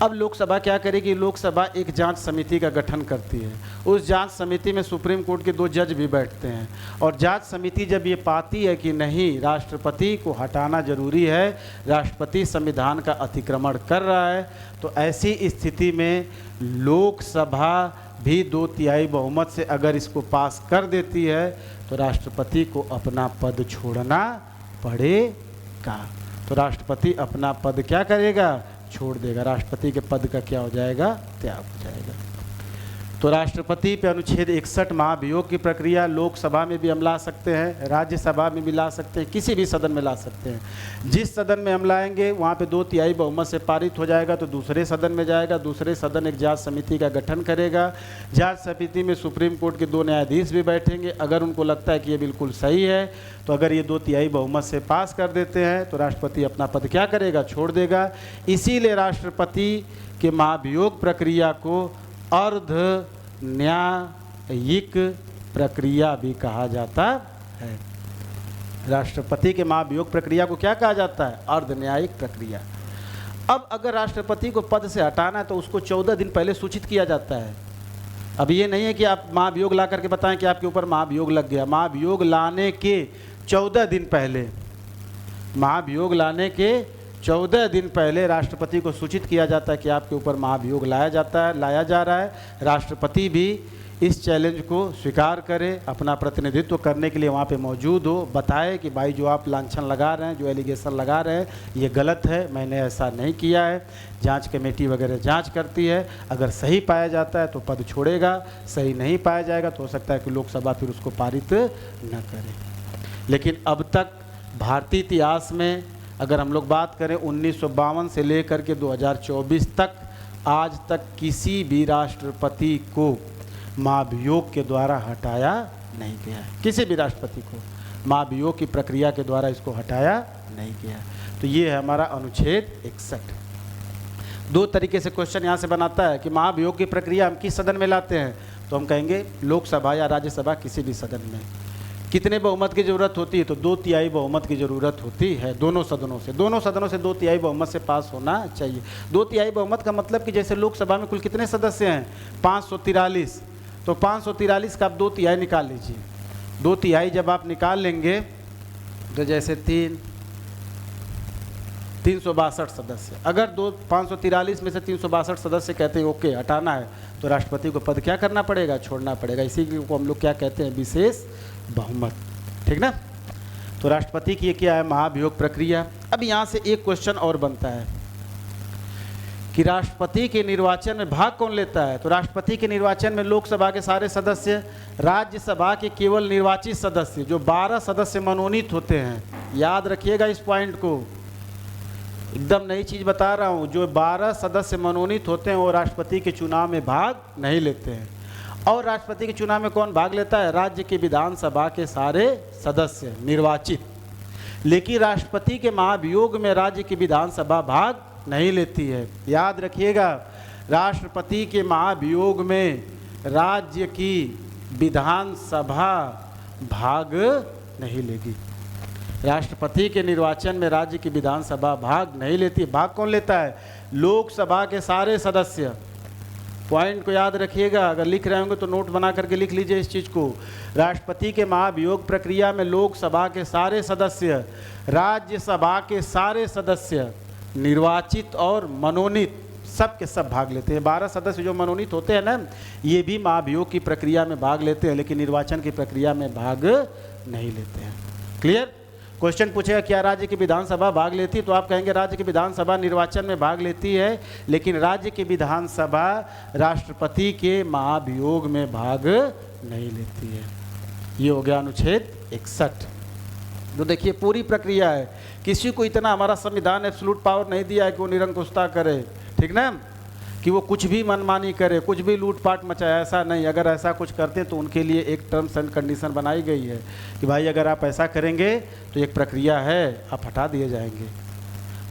अब लोकसभा क्या करेगी, लोकसभा एक जांच समिति का गठन करती है। उस जांच समिति में सुप्रीम कोर्ट के 2 जज भी बैठते हैं, और जांच समिति जब ये पाती है कि नहीं राष्ट्रपति को हटाना जरूरी है, राष्ट्रपति संविधान का अतिक्रमण कर रहा है, तो ऐसी स्थिति में लोकसभा भी 2/3 बहुमत से अगर इसको पास कर देती है तो राष्ट्रपति को अपना पद छोड़ना पड़ेगा। तो राष्ट्रपति अपना पद क्या करेगा, छोड़ देगा। राष्ट्रपति के पद का क्या हो जाएगा, त्याग हो जाएगा। तो राष्ट्रपति पे अनुच्छेद 61 महाभियोग की प्रक्रिया लोकसभा में भी हम ला सकते हैं, राज्यसभा में भी ला सकते हैं, किसी भी सदन में ला सकते हैं। जिस सदन में हम लाएंगे वहाँ पे 2/3 बहुमत से पारित हो जाएगा तो दूसरे सदन में जाएगा। दूसरे सदन एक जांच समिति का गठन करेगा। जांच समिति में सुप्रीम कोर्ट के 2 न्यायाधीश भी बैठेंगे। अगर उनको लगता है कि ये बिल्कुल सही है तो अगर ये 2/3 बहुमत से पास कर देते हैं तो राष्ट्रपति अपना पद क्या करेगा, छोड़ देगा। इसीलिए राष्ट्रपति के महाभियोग प्रक्रिया को अर्ध न्यायिक प्रक्रिया भी कहा जाता है। राष्ट्रपति के महाभियोग प्रक्रिया को क्या कहा जाता है, अर्ध न्यायिक प्रक्रिया। अब अगर राष्ट्रपति को पद से हटाना है तो उसको 14 दिन पहले सूचित किया जाता है। अब ये नहीं है कि आप महाभियोग ला करके बताएं कि आपके ऊपर महाभियोग लग गया। महाभियोग लाने के 14 दिन पहले, महाभियोग लाने के 14 दिन पहले राष्ट्रपति को सूचित किया जाता है कि आपके ऊपर महाभियोग लाया जा रहा है। राष्ट्रपति भी इस चैलेंज को स्वीकार करे, अपना प्रतिनिधित्व करने के लिए वहाँ पे मौजूद हो, बताए कि भाई जो आप लांछन लगा रहे हैं, जो एलिगेशन लगा रहे हैं, ये गलत है, मैंने ऐसा नहीं किया है। जांच कमेटी वगैरह जांच करती है, अगर सही पाया जाता है तो पद छोड़ेगा, सही नहीं पाया जाएगा तो हो सकता है कि लोकसभा फिर उसको पारित न करे। लेकिन अब तक भारतीय इतिहास में अगर हम लोग बात करें 1952 से लेकर के 2024 तक, आज तक किसी भी राष्ट्रपति को महाभियोग के द्वारा हटाया नहीं गया है। किसी भी राष्ट्रपति को महाभियोग की प्रक्रिया के द्वारा इसको हटाया नहीं गया। तो ये है हमारा अनुच्छेद 61। 2 तरीके से क्वेश्चन यहाँ से बनाता है कि महाभियोग की प्रक्रिया हम किस सदन में लाते हैं, तो हम कहेंगे लोकसभा या राज्यसभा, किसी भी सदन में। कितने बहुमत की ज़रूरत होती है, तो 2/3 बहुमत की ज़रूरत होती है दोनों सदनों से। दोनों सदनों से 2/3 बहुमत से पास होना चाहिए। 2/3 बहुमत का मतलब कि जैसे लोकसभा में कुल कितने सदस्य हैं, 543, तो 543 का आप 2/3 निकाल लीजिए। 2/3 जब आप निकाल लेंगे तो जैसे 362 सदस्य, अगर 543 में से 362 सदस्य कहते हैं ओके हटाना है, तो राष्ट्रपति को पद क्या करना पड़ेगा, छोड़ना पड़ेगा। इसी को हम लोग क्या कहते हैं, विशेष बहुमत। ठीक ना। तो राष्ट्रपति की ये क्या है, महाभियोग प्रक्रिया। अब यहाँ से एक क्वेश्चन और बनता है कि राष्ट्रपति के निर्वाचन में भाग कौन लेता है। तो राष्ट्रपति के निर्वाचन में लोकसभा के सारे सदस्य, राज्यसभा के केवल निर्वाचित सदस्य, जो 12 सदस्य मनोनीत होते हैं। याद रखिएगा इस पॉइंट को, एकदम नई चीज़ बता रहा हूँ। जो 12 सदस्य मनोनीत होते हैं वो राष्ट्रपति के चुनाव में भाग नहीं लेते हैं। और राष्ट्रपति के चुनाव में कौन भाग लेता है, राज्य की विधानसभा के सारे सदस्य निर्वाचित। लेकिन राष्ट्रपति के महाभियोग में राज्य की विधानसभा भाग नहीं लेती है। याद रखिएगा, राष्ट्रपति के महाभियोग में राज्य की विधानसभा भाग नहीं लेगी। राष्ट्रपति के निर्वाचन में राज्य की विधानसभा भाग नहीं लेती। भाग कौन लेता है, लोकसभा के सारे सदस्य। पॉइंट को याद रखिएगा, अगर लिख रहे होंगे तो नोट बना करके लिख लीजिए इस चीज़ को। राष्ट्रपति के महाभियोग प्रक्रिया में लोकसभा के सारे सदस्य, राज्यसभा के सारे सदस्य, निर्वाचित और मनोनीत, सब के सब भाग लेते हैं। 12 सदस्य जो मनोनीत होते हैं ना, ये भी महाभियोग की प्रक्रिया में भाग लेते हैं, लेकिन निर्वाचन की प्रक्रिया में भाग नहीं लेते हैं। क्लियर। क्वेश्चन पूछेगा क्या राज्य की विधानसभा भाग लेती है, तो आप कहेंगे राज्य की विधानसभा निर्वाचन में भाग लेती है, लेकिन राज्य की विधानसभा राष्ट्रपति के महाभियोग में भाग नहीं लेती है। ये हो गया अनुच्छेद 61। तो देखिए पूरी प्रक्रिया है। किसी को इतना हमारा संविधान एब्सोल्यूट पावर नहीं दिया है कि वो निरंकुशता करे, ठीक ना, कि वो कुछ भी मनमानी करे, कुछ भी लूटपाट मचाए, ऐसा नहीं। अगर ऐसा कुछ करते तो उनके लिए एक टर्म्स एंड कंडीशन बनाई गई है कि भाई अगर आप ऐसा करेंगे तो एक प्रक्रिया है, आप हटा दिए जाएंगे।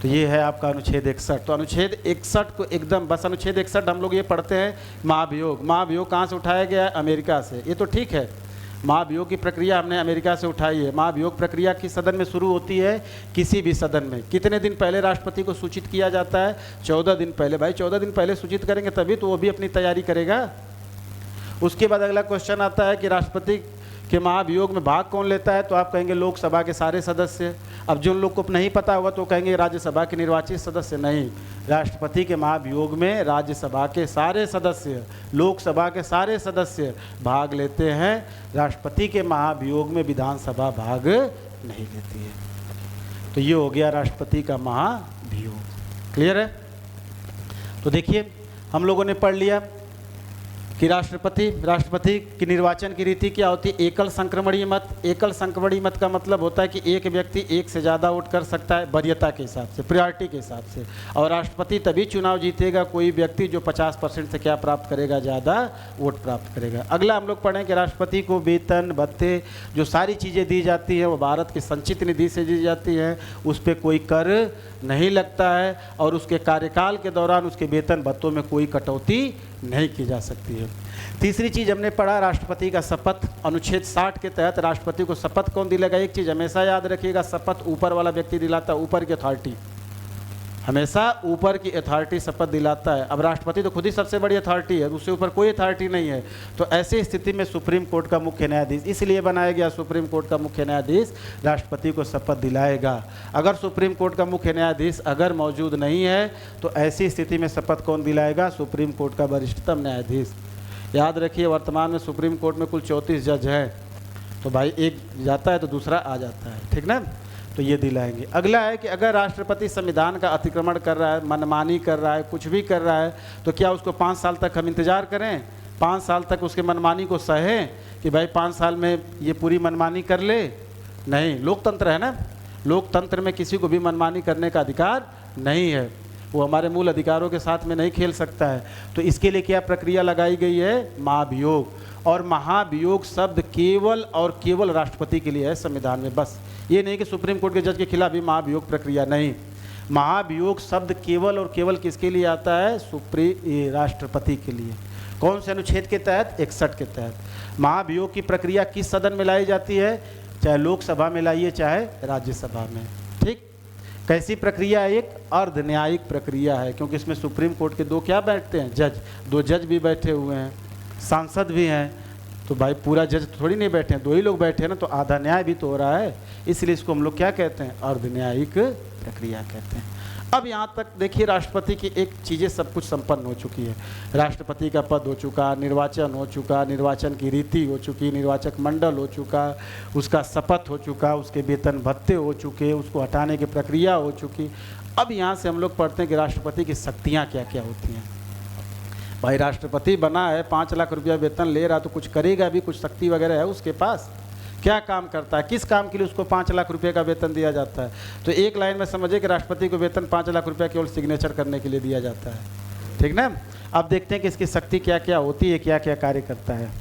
तो ये है आपका अनुच्छेद 61। तो अनुच्छेद 61 को एकदम बस अनुच्छेद 61 हम लोग ये पढ़ते हैं महाभियोग। महाभियोग कहाँ से उठाया गया है, अमेरिका से। ये तो ठीक है, महाभियोग की प्रक्रिया हमने अमेरिका से उठाई है। महाभियोग प्रक्रिया किस सदन में शुरू होती है, किसी भी सदन में। कितने दिन पहले राष्ट्रपति को सूचित किया जाता है, 14 दिन पहले। भाई 14 दिन पहले सूचित करेंगे तभी तो वो भी अपनी तैयारी करेगा। उसके बाद अगला क्वेश्चन आता है कि राष्ट्रपति के महाभियोग में भाग कौन लेता है, तो आप कहेंगे लोकसभा के सारे सदस्य। अब जो लोग को नहीं पता होगा तो कहेंगे राज्यसभा के निर्वाचित सदस्य। नहीं, राष्ट्रपति के महाभियोग में राज्यसभा के सारे सदस्य, लोकसभा के सारे सदस्य भाग लेते हैं। राष्ट्रपति के महाभियोग में विधानसभा भाग नहीं लेती है। तो ये हो गया राष्ट्रपति का महाभियोग। क्लियर है? तो देखिए हम लोगों ने पढ़ लिया कि राष्ट्रपति की निर्वाचन की रीति क्या होती है। एकल संक्रमणीय मत। एकल संक्रमणीय मत का मतलब होता है कि एक व्यक्ति एक से ज़्यादा वोट कर सकता है वरीयता के हिसाब से, प्रायोरिटी के हिसाब से। और राष्ट्रपति तभी चुनाव जीतेगा कोई व्यक्ति जो 50% से क्या प्राप्त करेगा, ज़्यादा वोट प्राप्त करेगा। अगला हम लोग पढ़ें कि राष्ट्रपति को वेतन भत्ते जो सारी चीज़ें दी जाती हैं वो भारत की संचित निधि से दी जाती हैं, उस पर कोई कर नहीं लगता है और उसके कार्यकाल के दौरान उसके वेतन भत्तों में कोई कटौती नहीं की जा सकती है। तीसरी चीज़ हमने पढ़ा राष्ट्रपति का शपथ। अनुच्छेद 60 के तहत राष्ट्रपति को शपथ कौन दिलाएगा। एक चीज़ हमेशा याद रखिएगा, शपथ ऊपर वाला व्यक्ति दिलाता है, ऊपर की अथॉरिटी, हमेशा ऊपर की अथॉरिटी शपथ दिलाता है। अब राष्ट्रपति तो खुद ही सबसे बड़ी अथॉरिटी है, उससे ऊपर कोई अथॉरिटी नहीं है। तो ऐसी स्थिति में सुप्रीम कोर्ट का मुख्य न्यायाधीश, इसलिए बनाया गया सुप्रीम कोर्ट का मुख्य न्यायाधीश राष्ट्रपति को शपथ दिलाएगा। अगर सुप्रीम कोर्ट का मुख्य न्यायाधीश अगर मौजूद नहीं है तो ऐसी स्थिति में शपथ कौन दिलाएगा, सुप्रीम कोर्ट का वरिष्ठतम न्यायाधीश। याद रखिए वर्तमान में सुप्रीम कोर्ट में कुल 34 जज हैं, तो भाई एक जाता है तो दूसरा आ जाता है, ठीक ना। तो ये दिलाएंगे। अगला है कि अगर राष्ट्रपति संविधान का अतिक्रमण कर रहा है, मनमानी कर रहा है, कुछ भी कर रहा है, तो क्या उसको 5 साल तक हम इंतज़ार करें, 5 साल तक उसके मनमानी को सहें कि भाई 5 साल में ये पूरी मनमानी कर ले। नहीं, लोकतंत्र है ना, लोकतंत्र में किसी को भी मनमानी करने का अधिकार नहीं है, वो हमारे मूल अधिकारों के साथ में नहीं खेल सकता है। तो इसके लिए क्या प्रक्रिया लगाई गई है, महाभियोग। और महाभियोग शब्द केवल और केवल राष्ट्रपति के लिए है संविधान में, बस। ये नहीं कि सुप्रीम कोर्ट के जज के खिलाफ भी महाभियोग प्रक्रिया, नहीं। महाभियोग शब्द केवल और केवल किसके लिए आता है, राष्ट्रपति के लिए। कौन से अनुच्छेद के तहत, 61 के तहत। महाभियोग की प्रक्रिया किस सदन में लाई जाती है, चाहे लोकसभा में लाइए चाहे राज्यसभा में, ठीक। कैसी प्रक्रिया है, एक अर्ध न्यायिक प्रक्रिया है, क्योंकि इसमें सुप्रीम कोर्ट के 2 क्या बैठते हैं, जज। 2 जज भी बैठे हुए हैं, सांसद भी हैं, तो भाई पूरा जज थोड़ी नहीं बैठे हैं, 2 ही लोग बैठे हैं ना, तो आधा न्याय भी तो हो रहा है। इसलिए इसको हम लोग क्या कहते हैं, अर्ध न्यायिक प्रक्रिया कहते हैं। अब यहाँ तक देखिए राष्ट्रपति की एक चीज़ें सब कुछ संपन्न हो चुकी है। राष्ट्रपति का पद हो चुका, निर्वाचन हो चुका, निर्वाचन की रीति हो चुकी, निर्वाचक मंडल हो चुका, उसका शपथ हो चुका, उसके वेतन भत्ते हो चुके, उसको हटाने की प्रक्रिया हो चुकी। अब यहाँ से हम लोग पढ़ते हैं कि राष्ट्रपति की शक्तियाँ क्या क्या होती हैं। भाई राष्ट्रपति बना है, 5 लाख रुपया वेतन ले रहा, तो कुछ करेगा भी, कुछ शक्ति वगैरह है उसके पास। क्या काम करता है, किस काम के लिए उसको 5 लाख रुपये का वेतन दिया जाता है। तो एक लाइन में समझिए कि राष्ट्रपति को वेतन 5 लाख रुपया केवल सिग्नेचर करने के लिए दिया जाता है, ठीक ना। अब देखते हैं कि इसकी शक्ति क्या क्या होती है, क्या क्या कार्य करता है।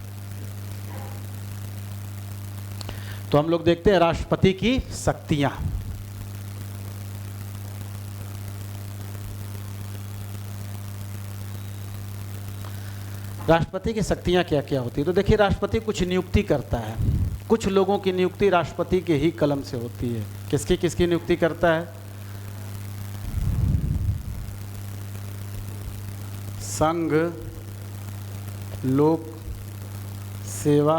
तो हम लोग देखते हैं राष्ट्रपति की शक्तियां। राष्ट्रपति की शक्तियां क्या क्या होती है। तो देखिए राष्ट्रपति कुछ नियुक्ति करता है, कुछ लोगों की नियुक्ति राष्ट्रपति के ही कलम से होती है। किसकी किसकी नियुक्ति करता है, संघ लोक सेवा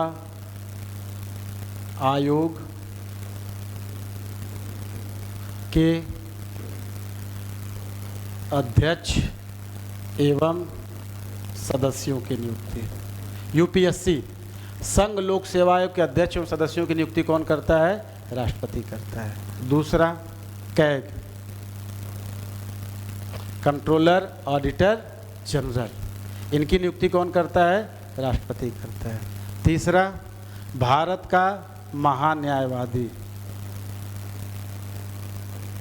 आयोग के अध्यक्ष एवं सदस्यों की नियुक्ति। यूपीएससी, संघ लोक सेवा आयोग के अध्यक्ष एवं सदस्यों की नियुक्ति कौन करता है, राष्ट्रपति करता है। दूसरा कैग, कंट्रोलर ऑडिटर जनरल, इनकी नियुक्ति कौन करता है, राष्ट्रपति करता है। तीसरा भारत का महान्यायवादी,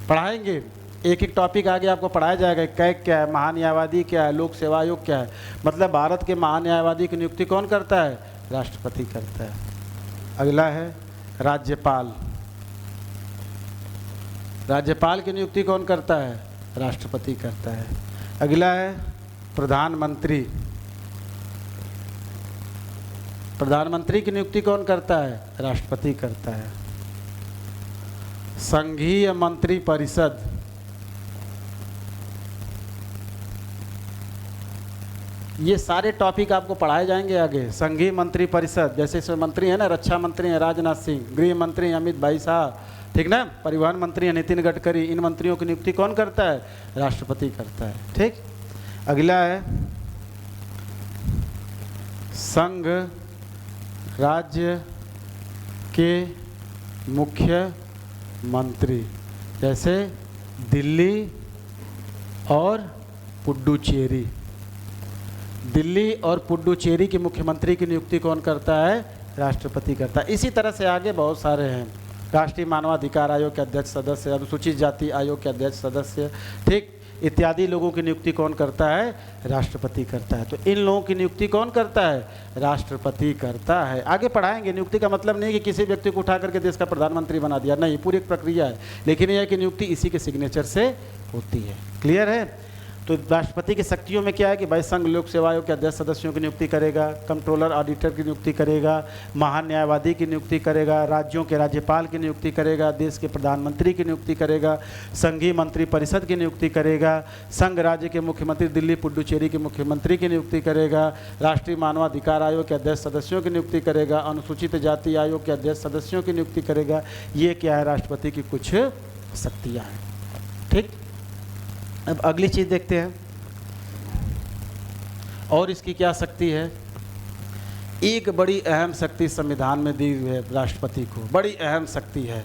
पढ़ाएंगे एक एक टॉपिक आगे आपको पढ़ाया जाएगा, कैग क्या है, महान्यायवादी क्या है, लोक सेवा आयोग क्या है। मतलब भारत के महान्यायवादी की नियुक्ति कौन करता है, राष्ट्रपति करता है। अगला है राज्यपाल, राज्यपाल की नियुक्ति कौन करता है, राष्ट्रपति करता है। अगला है प्रधानमंत्री, प्रधानमंत्री की नियुक्ति कौन करता है, राष्ट्रपति करता है। संघीय मंत्री परिषद, ये सारे टॉपिक आपको पढ़ाए जाएंगे आगे। संघीय मंत्री परिषद, जैसे इसमें मंत्री है ना, रक्षा मंत्री हैं राजनाथ सिंह, गृह मंत्री अमित भाई शाह, ठीक ना, परिवहन मंत्री हैं नितिन गडकरी। इन मंत्रियों की नियुक्ति कौन करता है, राष्ट्रपति करता है, ठीक। अगला है संघ राज्य के मुख्य मंत्री, जैसे दिल्ली और पुडुचेरी। दिल्ली और पुडुचेरी के मुख्यमंत्री की नियुक्ति कौन करता है? राष्ट्रपति करता है। इसी तरह से आगे बहुत सारे हैं। राष्ट्रीय मानवाधिकार आयोग के अध्यक्ष सदस्य, अनुसूचित जाति आयोग के अध्यक्ष सदस्य, ठीक, इत्यादि लोगों की नियुक्ति कौन करता है? राष्ट्रपति करता है। तो इन लोगों की नियुक्ति कौन करता है? राष्ट्रपति करता है। आगे पढ़ाएंगे। नियुक्ति का मतलब नहीं कि किसी व्यक्ति को उठा करके देश का प्रधानमंत्री बना दिया, नहीं, पूरी एक प्रक्रिया है। लेकिन यह है कि नियुक्ति इसी के सिग्नेचर से होती है। क्लियर है? तो राष्ट्रपति की शक्तियों में क्या है कि भाई संघ लोक सेवा आयोग के अध्यक्ष सदस्यों की नियुक्ति करेगा, कंट्रोलर ऑडिटर की नियुक्ति करेगा, महान न्यायवादी की नियुक्ति करेगा, राज्यों के राज्यपाल की नियुक्ति करेगा, देश के प्रधानमंत्री की नियुक्ति करेगा, संघीय मंत्री परिषद की नियुक्ति करेगा, संघ राज्य के मुख्यमंत्री दिल्ली पुडुचेरी के मुख्यमंत्री की नियुक्ति करेगा, राष्ट्रीय मानवाधिकार आयोग के अध्यक्ष सदस्यों की नियुक्ति करेगा, अनुसूचित जाति आयोग के अध्यक्ष सदस्यों की नियुक्ति करेगा। ये क्या है? राष्ट्रपति की कुछ शक्तियाँ हैं। ठीक, अब अगली चीज़ देखते हैं। और इसकी क्या शक्ति है? एक बड़ी अहम शक्ति संविधान में दी हुई है राष्ट्रपति को, बड़ी अहम शक्ति है,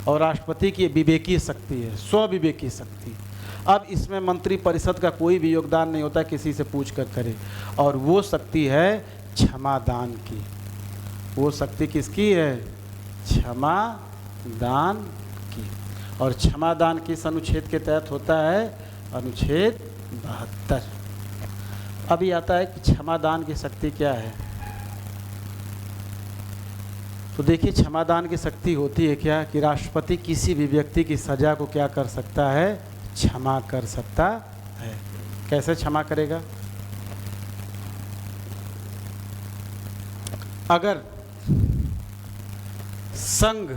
और राष्ट्रपति की विवेकी शक्ति है, स्वविवेकी शक्ति। अब इसमें मंत्री परिषद का कोई भी योगदान नहीं होता, किसी से पूछ कर करे, और वो शक्ति है क्षमादान की। वो शक्ति किसकी है? क्षमादान की। और क्षमादान किस अनुच्छेद के तहत होता है? अनुच्छेद 72। अभी आता है कि क्षमादान की शक्ति क्या है। तो देखिए, क्षमादान की शक्ति होती है क्या कि राष्ट्रपति किसी भी व्यक्ति की सजा को क्या कर सकता है? क्षमा कर सकता है। कैसे क्षमा करेगा? अगर संघ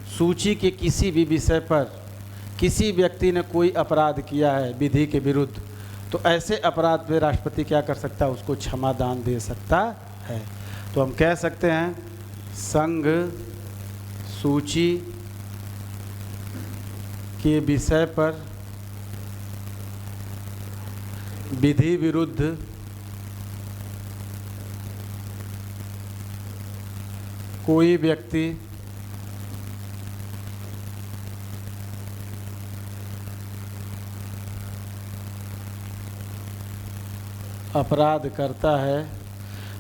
सूची के किसी भी विषय पर किसी व्यक्ति ने कोई अपराध किया है विधि के विरुद्ध, तो ऐसे अपराध पे राष्ट्रपति क्या कर सकता है? उसको क्षमादान दे सकता है। तो हम कह सकते हैं संघ सूची के विषय पर विधि विरुद्ध कोई व्यक्ति अपराध करता है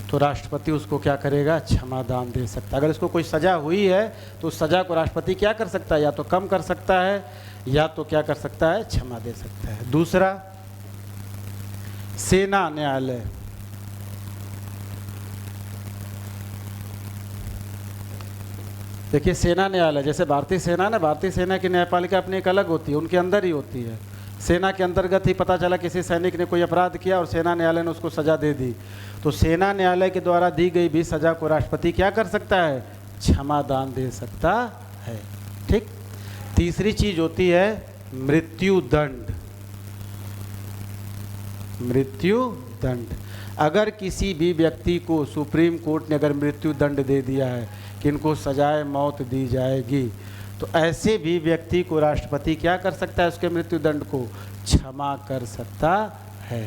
तो राष्ट्रपति उसको क्या करेगा? क्षमादान दे सकता है। अगर इसको कोई सज़ा हुई है तो उस सज़ा को राष्ट्रपति क्या कर सकता है? या तो कम कर सकता है, या तो क्या कर सकता है? क्षमा दे सकता है। दूसरा, सेना न्यायालय। देखिए, सेना न्यायालय, जैसे भारतीय सेना ना, भारतीय सेना की न्यायपालिका अपनी एक अलग होती है, उनके अंदर ही होती है। सेना के अंतर्गत ही पता चला किसी सैनिक ने कोई अपराध किया और सेना न्यायालय ने उसको सज़ा दे दी, तो सेना न्यायालय के द्वारा दी गई भी सज़ा को राष्ट्रपति क्या कर सकता है? क्षमादान दे सकता है। ठीक। तीसरी चीज होती है मृत्यु दंड। मृत्यु दंड, अगर किसी भी व्यक्ति को सुप्रीम कोर्ट ने अगर मृत्यु दंड दे दिया है कि इनको सजाए मौत दी जाएगी, तो ऐसे भी व्यक्ति को राष्ट्रपति क्या कर सकता है? उसके मृत्यु दंड को क्षमा कर सकता है।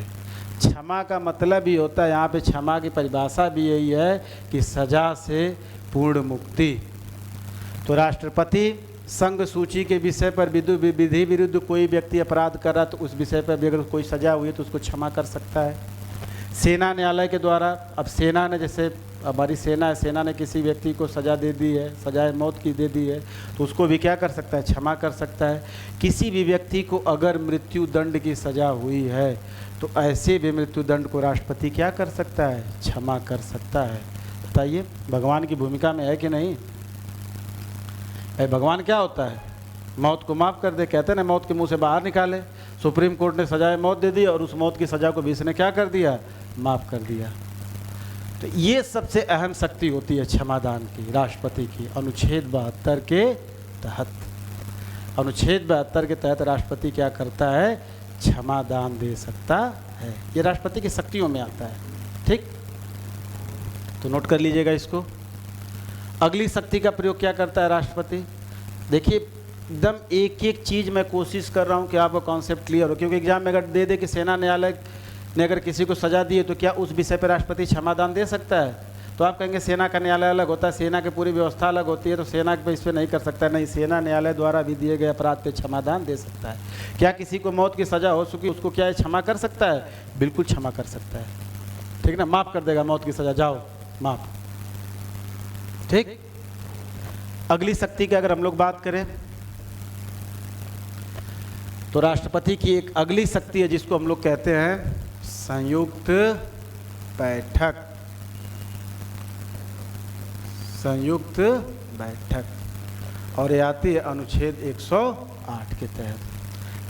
क्षमा का मतलब ही होता है, यहाँ पे क्षमा की परिभाषा भी यही है कि सजा से पूर्ण मुक्ति। तो राष्ट्रपति संघ सूची के विषय पर विधि विरुद्ध कोई व्यक्ति अपराध कर रहा तो उस विषय पर भी अगर कोई सजा हुई है तो उसको क्षमा कर सकता है। सेना न्यायालय के द्वारा, अब सेना ने, जैसे हमारी सेना है, सेना ने किसी व्यक्ति को सज़ा दे दी है, सजाए मौत की दे दी है, तो उसको भी क्या कर सकता है? क्षमा कर सकता है। किसी भी व्यक्ति को अगर मृत्यु दंड की सज़ा हुई है तो ऐसे भी मृत्यु दंड को राष्ट्रपति क्या कर सकता है? क्षमा कर सकता है। बताइए, भगवान की भूमिका में है कि नहीं? भगवान क्या होता है? मौत को माफ़ कर दे, कहते हैं ना, मौत के मुंह से बाहर निकाले। सुप्रीम कोर्ट ने सजाए मौत दे दी और उस मौत की सज़ा को भी इसने क्या कर दिया? माफ़ कर दिया। तो ये सबसे अहम शक्ति होती है क्षमादान की, राष्ट्रपति की, अनुच्छेद 72 के तहत। अनुच्छेद 72 के तहत राष्ट्रपति क्या करता है? क्षमादान दे सकता है। ये राष्ट्रपति की शक्तियों में आता है। ठीक, तो नोट कर लीजिएगा इसको। अगली शक्ति का प्रयोग क्या करता है राष्ट्रपति? देखिए, एकदम एक एक चीज़ मैं कोशिश कर रहा हूँ कि आपको कॉन्सेप्ट क्लियर हो, क्योंकि एग्जाम में अगर दे दे कि सेना न्यायालय ने अगर किसी को सजा दी है तो क्या उस विषय पर राष्ट्रपति क्षमादान दे सकता है? तो आप कहेंगे सेना का न्यायालय अलग होता है, सेना की पूरी व्यवस्था अलग होती है, तो सेना पे इस पर नहीं कर सकता। नहीं, सेना न्यायालय द्वारा भी दिए गए अपराध पे क्षमादान दे सकता है। क्या किसी को मौत की सज़ा हो चुकी उसको क्या क्षमा कर सकता है? बिल्कुल क्षमा कर सकता है, ठीक ना, माफ़ कर देगा मौत की सज़ा, जाओ माफ़, ठीक। अगली शक्ति की अगर हम लोग बात करें तो राष्ट्रपति की एक अगली शक्ति है जिसको हम लोग कहते हैं संयुक्त बैठक। संयुक्त बैठक, और ये आती है अनुच्छेद 108 के तहत।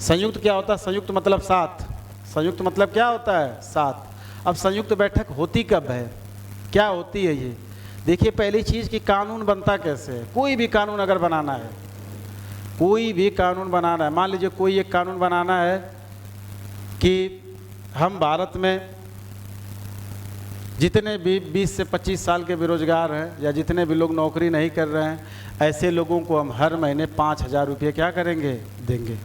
संयुक्त क्या होता है? संयुक्त मतलब साथ। संयुक्त मतलब क्या होता है? साथ। अब संयुक्त बैठक होती कब है, क्या होती है ये? देखिए, पहली चीज़ कि कानून बनता कैसे है। कोई भी कानून अगर बनाना है, कोई भी कानून बनाना है, मान लीजिए कोई एक कानून बनाना है कि हम भारत में जितने भी 20 से 25 साल के बेरोजगार हैं या जितने भी लोग नौकरी नहीं कर रहे हैं, ऐसे लोगों को हम हर महीने 5,000 रुपये क्या करेंगे? देंगे,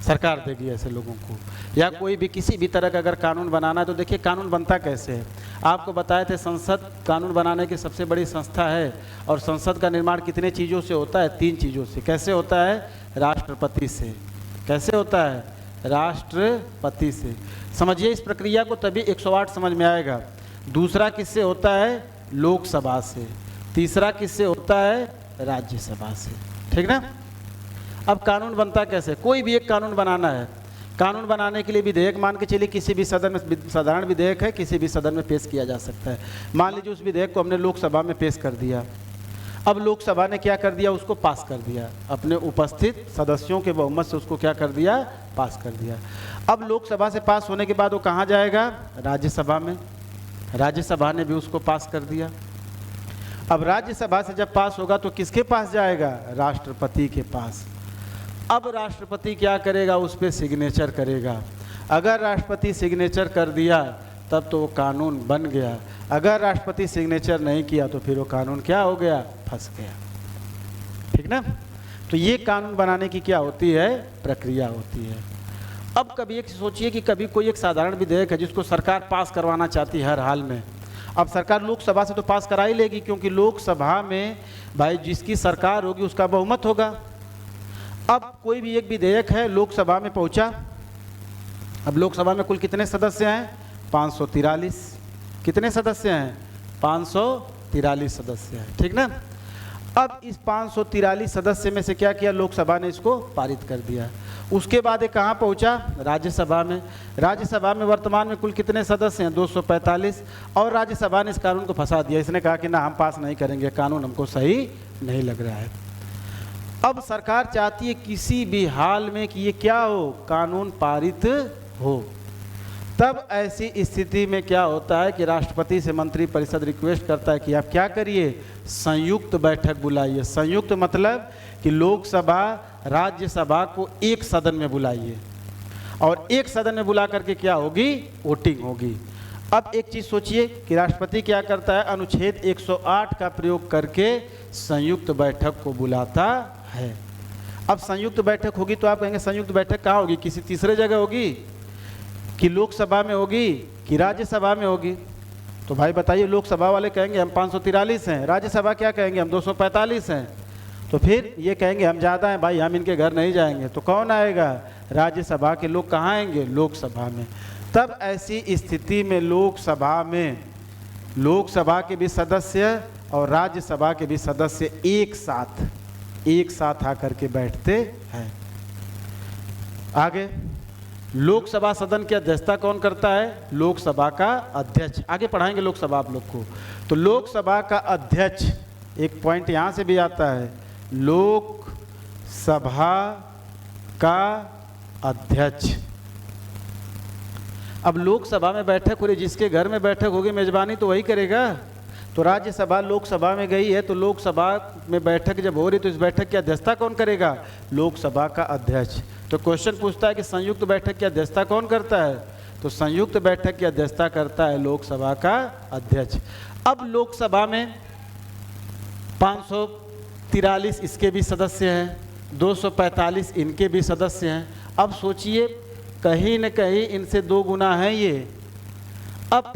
सरकार देगी ऐसे लोगों को। या कोई भी किसी भी तरह का अगर कानून बनाना है तो देखिए कानून बनता कैसे है। आपको बताए थे संसद कानून बनाने की सबसे बड़ी संस्था है, और संसद का निर्माण कितने चीज़ों से होता है? 3 चीज़ों से। कैसे होता है? राष्ट्रपति से। कैसे होता है? राष्ट्रपति से। समझिए इस प्रक्रिया को, तभी 108 समझ में आएगा। दूसरा किससे होता है? लोकसभा से। तीसरा किससे होता है? राज्यसभा से, ठीक ना। अब कानून बनता कैसे? कोई भी एक कानून बनाना है, कानून बनाने के लिए विधेयक मान के चलिए किसी भी सदन में, साधारण विधेयक है, किसी भी सदन में पेश किया जा सकता है। मान लीजिए उस विधेयक को हमने लोकसभा में पेश कर दिया। अब लोकसभा ने क्या कर दिया? उसको पास कर दिया, अपने उपस्थित सदस्यों के बहुमत से उसको क्या कर दिया? पास कर दिया। अब लोकसभा से पास होने के बाद वो कहाँ जाएगा? राज्यसभा में। राज्यसभा ने भी उसको पास कर दिया। अब राज्यसभा से जब पास होगा तो किसके पास जाएगा? राष्ट्रपति के पास। अब राष्ट्रपति क्या करेगा? उस पर सिग्नेचर करेगा। अगर राष्ट्रपति सिग्नेचर कर दिया तब तो वो कानून बन गया। अगर राष्ट्रपति सिग्नेचर नहीं किया तो फिर वो कानून क्या हो गया? फंस गया, ठीक ना। तो ये कानून बनाने की क्या होती है? प्रक्रिया होती है। अब कभी एक सोचिए कि कभी कोई एक साधारण विधेयक है जिसको सरकार पास करवाना चाहती है हर हाल में। अब सरकार लोकसभा से तो पास करा ही लेगी, क्योंकि लोकसभा में भाई जिसकी सरकार होगी उसका बहुमत होगा। अब कोई भी एक विधेयक है, लोकसभा में पहुंचा। अब लोकसभा में कुल कितने सदस्य हैं? 543। कितने सदस्य हैं? 543 सदस्य हैं, ठीक ना। अब इस 543 सदस्य में से क्या किया? लोकसभा ने इसको पारित कर दिया। उसके बाद ये कहाँ पहुँचा? राज्यसभा में। राज्यसभा में वर्तमान में कुल कितने सदस्य हैं? 245। और राज्यसभा ने इस कानून को फंसा दिया। इसने कहा कि ना, हम पास नहीं करेंगे, कानून हमको सही नहीं लग रहा है। अब सरकार चाहती है किसी भी हाल में कि ये क्या हो? कानून पारित हो। तब ऐसी स्थिति में क्या होता है कि राष्ट्रपति से मंत्रिपरिषद रिक्वेस्ट करता है कि आप क्या करिए? संयुक्त बैठक बुलाइए। संयुक्त मतलब कि लोकसभा राज्यसभा को एक सदन में बुलाइए, और एक सदन में बुला करके क्या होगी? वोटिंग होगी। अब एक चीज़ सोचिए कि राष्ट्रपति क्या करता है? अनुच्छेद 108 का प्रयोग करके संयुक्त बैठक को बुलाता है। अब संयुक्त बैठक होगी तो आप कहेंगे संयुक्त बैठक कहाँ होगी? किसी तीसरे जगह होगी कि लोकसभा में होगी कि राज्यसभा में होगी? तो भाई बताइए, लोकसभा वाले कहेंगे हम 543 हैं, राज्यसभा क्या कहेंगे? हम 245 हैं। तो फिर ये कहेंगे हम ज़्यादा हैं भाई, हम इनके घर नहीं जाएंगे। तो कौन आएगा? राज्यसभा के लोग कहाँ आएंगे? लोकसभा में। तब ऐसी स्थिति में लोकसभा के भी सदस्य और राज्यसभा के भी सदस्य एक साथ आकर के बैठते हैं। आगे लोकसभा सदन की अध्यक्षता कौन करता है? लोकसभा का अध्यक्ष। आगे पढ़ाएंगे लोकसभा आप लोग को। तो लोकसभा का अध्यक्ष, एक पॉइंट यहाँ से भी आता है, लोकसभा का अध्यक्ष। अब लोकसभा में बैठक हो रही, जिसके घर में बैठक होगी मेजबानी तो वही करेगा। तो राज्यसभा लोकसभा में गई है, तो लोकसभा में बैठक जब हो रही तो इस बैठक की अध्यक्षता कौन करेगा? लोकसभा का अध्यक्ष। तो क्वेश्चन पूछता है कि संयुक्त बैठक की अध्यक्षता कौन करता है? तो संयुक्त बैठक की अध्यक्षता करता है लोकसभा का अध्यक्ष। अब लोकसभा में 543 इसके भी सदस्य हैं, 245 इनके भी सदस्य हैं। अब सोचिए कहीं न कहीं इनसे 2 गुना है ये। अब